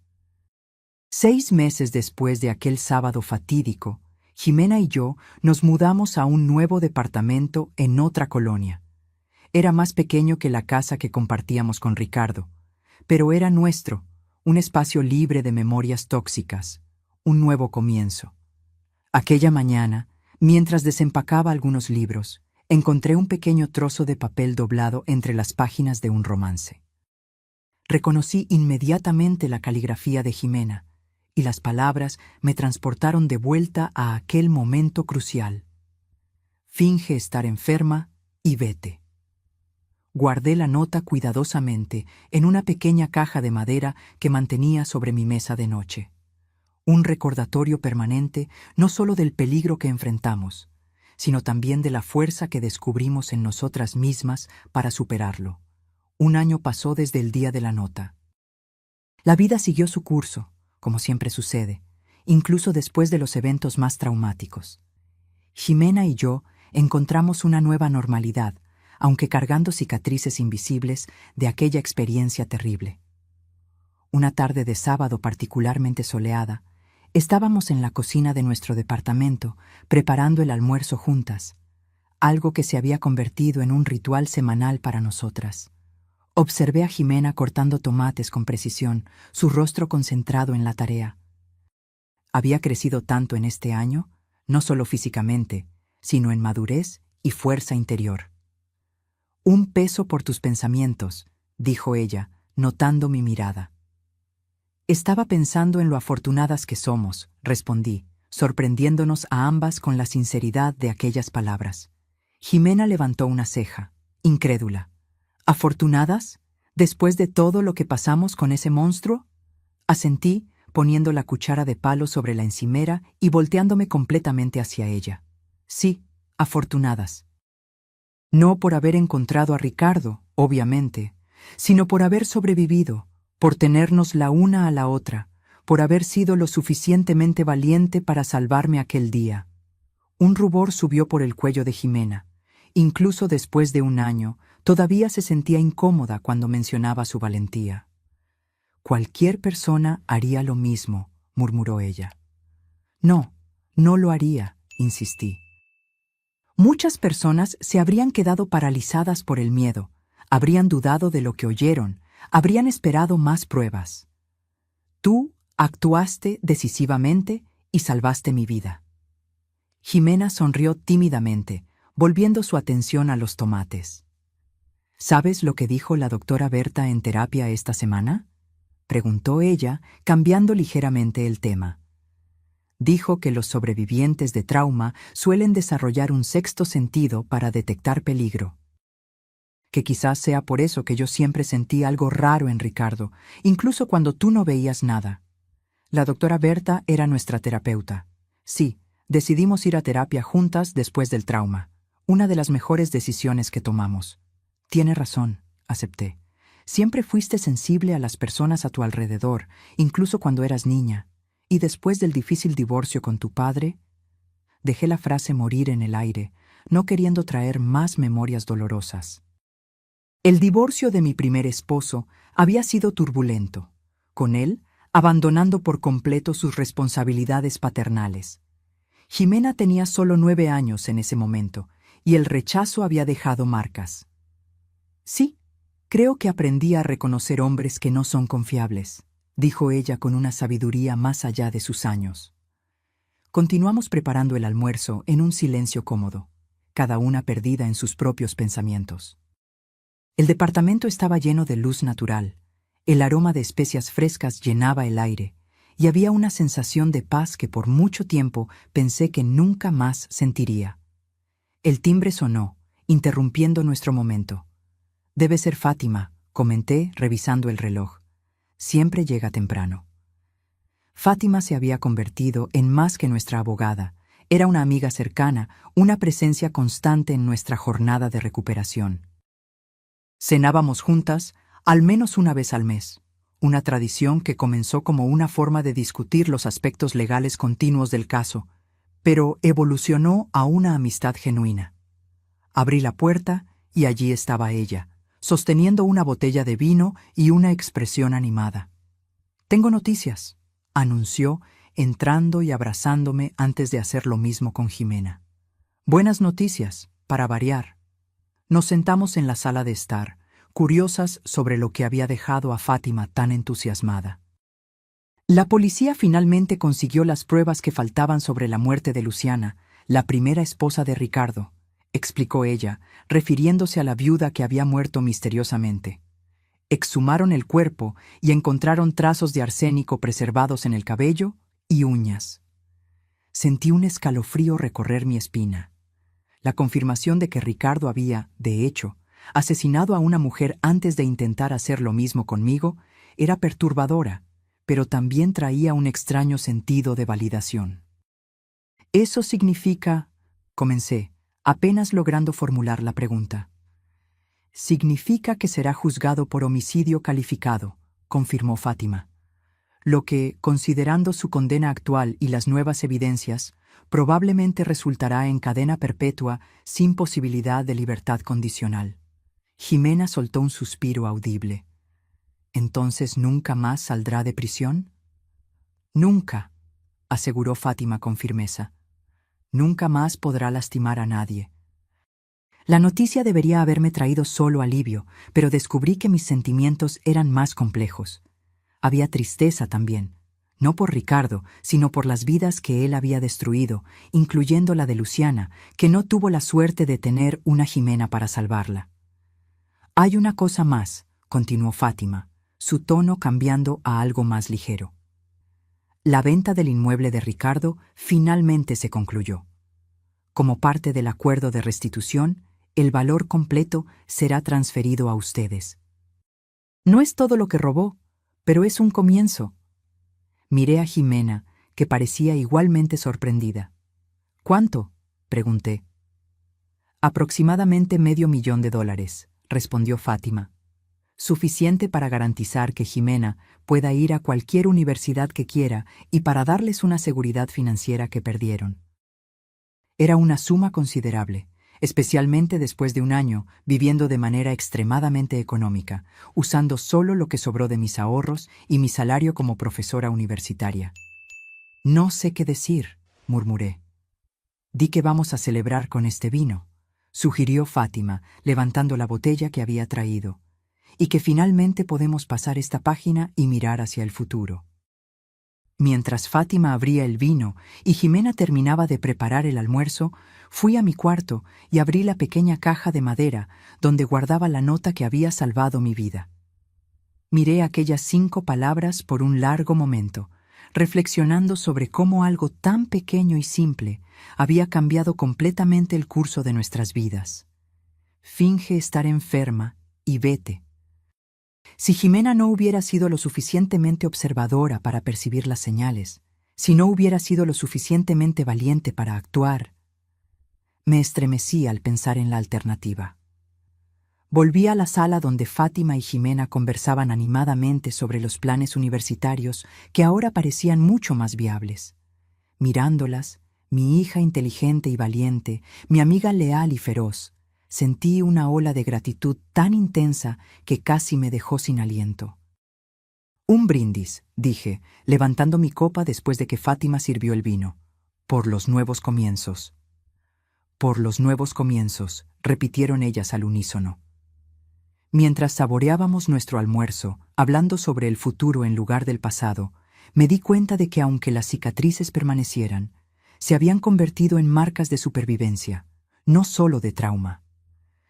6 meses después de aquel sábado fatídico, Jimena y yo nos mudamos a un nuevo departamento en otra colonia. Era más pequeño que la casa que compartíamos con Ricardo, pero era nuestro, un espacio libre de memorias tóxicas, un nuevo comienzo. Aquella mañana, mientras desempacaba algunos libros, encontré un pequeño trozo de papel doblado entre las páginas de un romance. Reconocí inmediatamente la caligrafía de Jimena, y las palabras me transportaron de vuelta a aquel momento crucial. Finge estar enferma y vete. Guardé la nota cuidadosamente en una pequeña caja de madera que mantenía sobre mi mesa de noche. Un recordatorio permanente no solo del peligro que enfrentamos, sino también de la fuerza que descubrimos en nosotras mismas para superarlo. 1 año pasó desde el día de la nota. La vida siguió su curso, como siempre sucede, incluso después de los eventos más traumáticos. Jimena y yo encontramos una nueva normalidad, aunque cargando cicatrices invisibles de aquella experiencia terrible. Una tarde de sábado particularmente soleada, estábamos en la cocina de nuestro departamento preparando el almuerzo juntas, algo que se había convertido en un ritual semanal para nosotras. Observé a Jimena cortando tomates con precisión, su rostro concentrado en la tarea. Había crecido tanto en este año, no solo físicamente, sino en madurez y fuerza interior. «Un peso por tus pensamientos», dijo ella, notando mi mirada. «Estaba pensando en lo afortunadas que somos», respondí, sorprendiéndonos a ambas con la sinceridad de aquellas palabras. Jimena levantó una ceja, incrédula. «¿Afortunadas? ¿Después de todo lo que pasamos con ese monstruo?». Asentí, poniendo la cuchara de palo sobre la encimera y volteándome completamente hacia ella. «Sí, afortunadas». No por haber encontrado a Ricardo, obviamente, sino por haber sobrevivido, por tenernos la una a la otra, por haber sido lo suficientemente valiente para salvarme aquel día. Un rubor subió por el cuello de Jimena. Incluso después de 1 año, todavía se sentía incómoda cuando mencionaba su valentía. «Cualquier persona haría lo mismo», murmuró ella. «No, no lo haría», insistí. Muchas personas se habrían quedado paralizadas por el miedo, habrían dudado de lo que oyeron, habrían esperado más pruebas. Tú actuaste decisivamente y salvaste mi vida. Jimena sonrió tímidamente, volviendo su atención a los tomates. ¿Sabes lo que dijo la doctora Berta en terapia esta semana?, preguntó ella, cambiando ligeramente el tema. Dijo que los sobrevivientes de trauma suelen desarrollar un sexto sentido para detectar peligro. Que quizás sea por eso que yo siempre sentí algo raro en Ricardo, incluso cuando tú no veías nada. La doctora Berta era nuestra terapeuta. Sí, decidimos ir a terapia juntas después del trauma. Una de las mejores decisiones que tomamos. Tiene razón, acepté. Siempre fuiste sensible a las personas a tu alrededor, incluso cuando eras niña. Y después del difícil divorcio con tu padre, dejé la frase morir en el aire, no queriendo traer más memorias dolorosas. El divorcio de mi primer esposo había sido turbulento, con él abandonando por completo sus responsabilidades paternales. Jimena tenía solo 9 años en ese momento, y el rechazo había dejado marcas. Sí, creo que aprendí a reconocer hombres que no son confiables, dijo ella con una sabiduría más allá de sus años. Continuamos preparando el almuerzo en un silencio cómodo, cada una perdida en sus propios pensamientos. El departamento estaba lleno de luz natural, el aroma de especias frescas llenaba el aire, y había una sensación de paz que por mucho tiempo pensé que nunca más sentiría. El timbre sonó, interrumpiendo nuestro momento. «Debe ser Fátima», comenté, revisando el reloj. Siempre llega temprano. Fátima se había convertido en más que nuestra abogada. Era una amiga cercana, una presencia constante en nuestra jornada de recuperación. Cenábamos juntas, al menos una vez al mes, una tradición que comenzó como una forma de discutir los aspectos legales continuos del caso, pero evolucionó a una amistad genuina. Abrí la puerta y allí estaba ella, sosteniendo una botella de vino y una expresión animada. «Tengo noticias», anunció, entrando y abrazándome antes de hacer lo mismo con Jimena. «Buenas noticias, para variar». Nos sentamos en la sala de estar, curiosas sobre lo que había dejado a Fátima tan entusiasmada. La policía finalmente consiguió las pruebas que faltaban sobre la muerte de Luciana, la primera esposa de Ricardo, explicó ella, refiriéndose a la viuda que había muerto misteriosamente. Exhumaron el cuerpo y encontraron trazos de arsénico preservados en el cabello y uñas. Sentí un escalofrío recorrer mi espina. La confirmación de que Ricardo había, de hecho, asesinado a una mujer antes de intentar hacer lo mismo conmigo era perturbadora, pero también traía un extraño sentido de validación. «Eso significa», comencé, apenas logrando formular la pregunta. «Significa que será juzgado por homicidio calificado», confirmó Fátima. «Lo que, considerando su condena actual y las nuevas evidencias, probablemente resultará en cadena perpetua sin posibilidad de libertad condicional». Jimena soltó un suspiro audible. «¿Entonces nunca más saldrá de prisión?» «Nunca», aseguró Fátima con firmeza. «Nunca más podrá lastimar a nadie». La noticia debería haberme traído solo alivio, pero descubrí que mis sentimientos eran más complejos. Había tristeza también, no por Ricardo, sino por las vidas que él había destruido, incluyendo la de Luciana, que no tuvo la suerte de tener una Jimena para salvarla. «Hay una cosa más», continuó Fátima, su tono cambiando a algo más ligero. «La venta del inmueble de Ricardo finalmente se concluyó. Como parte del acuerdo de restitución, el valor completo será transferido a ustedes. No es todo lo que robó, pero es un comienzo». Miré a Jimena, que parecía igualmente sorprendida. «¿Cuánto?», pregunté. «Aproximadamente $500,000», respondió Fátima. «Suficiente para garantizar que Jimena pueda ir a cualquier universidad que quiera y para darles una seguridad financiera que perdieron». Era una suma considerable, especialmente después de un año viviendo de manera extremadamente económica, usando solo lo que sobró de mis ahorros y mi salario como profesora universitaria. «No sé qué decir», murmuré. «Di que vamos a celebrar con este vino», sugirió Fátima, levantando la botella que había traído, «y que finalmente podemos pasar esta página y mirar hacia el futuro». Mientras Fátima abría el vino y Jimena terminaba de preparar el almuerzo, fui a mi cuarto y abrí la pequeña caja de madera donde guardaba la nota que había salvado mi vida. Miré aquellas 5 palabras por un largo momento, reflexionando sobre cómo algo tan pequeño y simple había cambiado completamente el curso de nuestras vidas. «Finge estar enferma y vete». Si Jimena no hubiera sido lo suficientemente observadora para percibir las señales, si no hubiera sido lo suficientemente valiente para actuar, me estremecí al pensar en la alternativa. Volví a la sala donde Fátima y Jimena conversaban animadamente sobre los planes universitarios que ahora parecían mucho más viables. Mirándolas, mi hija inteligente y valiente, mi amiga leal y feroz, sentí una ola de gratitud tan intensa que casi me dejó sin aliento. «Un brindis», dije, levantando mi copa después de que Fátima sirvió el vino. «Por los nuevos comienzos». «Por los nuevos comienzos», repitieron ellas al unísono. Mientras saboreábamos nuestro almuerzo, hablando sobre el futuro en lugar del pasado, me di cuenta de que aunque las cicatrices permanecieran, se habían convertido en marcas de supervivencia, no solo de trauma.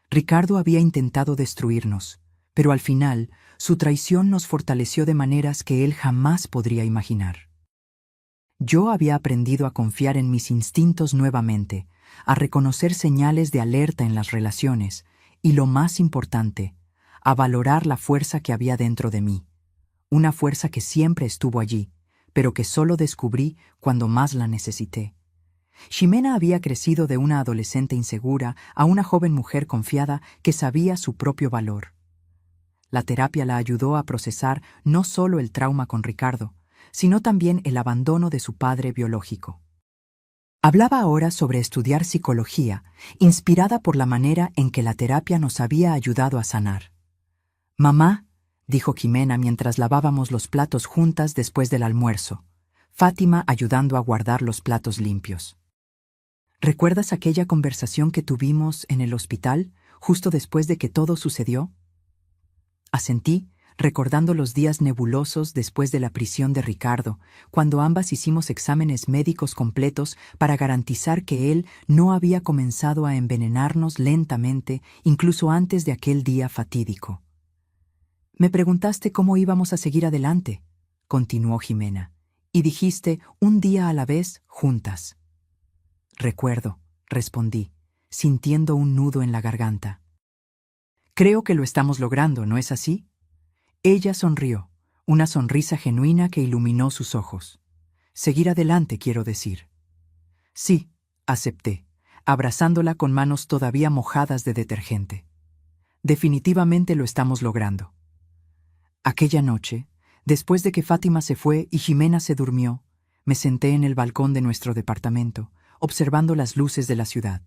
Ricardo había intentado destruirnos, pero al final su traición nos fortaleció de maneras que él jamás podría imaginar. Yo había aprendido a confiar en mis instintos nuevamente, a reconocer señales de alerta en las relaciones y, lo más importante, a valorar la fuerza que había dentro de mí. Una fuerza que siempre estuvo allí, pero que solo descubrí cuando más la necesité. Ximena había crecido de una adolescente insegura a una joven mujer confiada que sabía su propio valor. La terapia la ayudó a procesar no solo el trauma con Ricardo, sino también el abandono de su padre biológico. Hablaba ahora sobre estudiar psicología, inspirada por la manera en que la terapia nos había ayudado a sanar. «Mamá», dijo Ximena mientras lavábamos los platos juntas después del almuerzo, Fátima ayudando a guardar los platos limpios. «¿Recuerdas aquella conversación que tuvimos en el hospital, justo después de que todo sucedió?» Asentí, recordando los días nebulosos después de la prisión de Ricardo, cuando ambas hicimos exámenes médicos completos para garantizar que él no había comenzado a envenenarnos lentamente, incluso antes de aquel día fatídico. «Me preguntaste cómo íbamos a seguir adelante», continuó Ximena, «y dijiste un día a la vez, juntas». «Recuerdo», respondí, sintiendo un nudo en la garganta. «Creo que lo estamos logrando, ¿no es así?» Ella sonrió, una sonrisa genuina que iluminó sus ojos. «Seguir adelante, quiero decir». «Sí», acepté, abrazándola con manos todavía mojadas de detergente. «Definitivamente lo estamos logrando». Aquella noche, después de que Fátima se fue y Ximena se durmió, me senté en el balcón de nuestro departamento, observando las luces de la ciudad.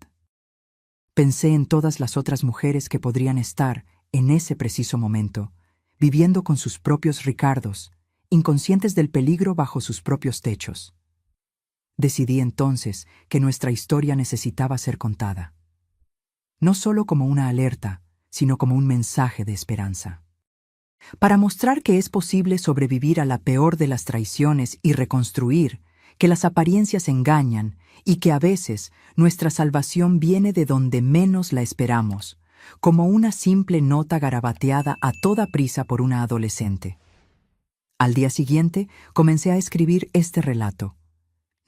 Pensé en todas las otras mujeres que podrían estar, en ese preciso momento, viviendo con sus propios Ricardos, inconscientes del peligro bajo sus propios techos. Decidí entonces que nuestra historia necesitaba ser contada. No solo como una alerta, sino como un mensaje de esperanza. Para mostrar que es posible sobrevivir a la peor de las traiciones y reconstruir, que las apariencias engañan y que a veces nuestra salvación viene de donde menos la esperamos, como una simple nota garabateada a toda prisa por una adolescente. Al día siguiente comencé a escribir este relato,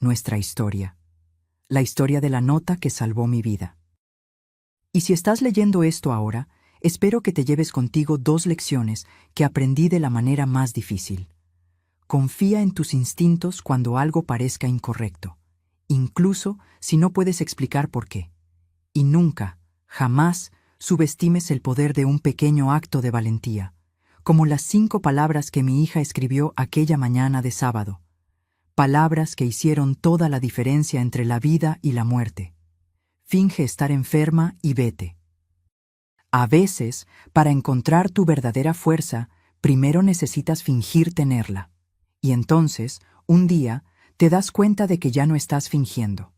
nuestra historia, la historia de la nota que salvó mi vida. Y si estás leyendo esto ahora, espero que te lleves contigo 2 lecciones que aprendí de la manera más difícil. Confía en tus instintos cuando algo parezca incorrecto, incluso si no puedes explicar por qué. Y nunca, jamás, subestimes el poder de un pequeño acto de valentía, como las 5 palabras que mi hija escribió aquella mañana de sábado. Palabras que hicieron toda la diferencia entre la vida y la muerte. Finge estar enferma y vete. A veces, para encontrar tu verdadera fuerza, primero necesitas fingir tenerla. Y entonces, un día, te das cuenta de que ya no estás fingiendo.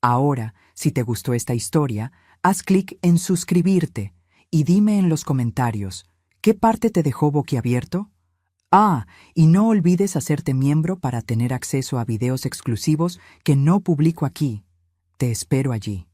Ahora, si te gustó esta historia, haz clic en suscribirte y dime en los comentarios, ¿qué parte te dejó boquiabierto? Y no olvides hacerte miembro para tener acceso a videos exclusivos que no publico aquí. Te espero allí.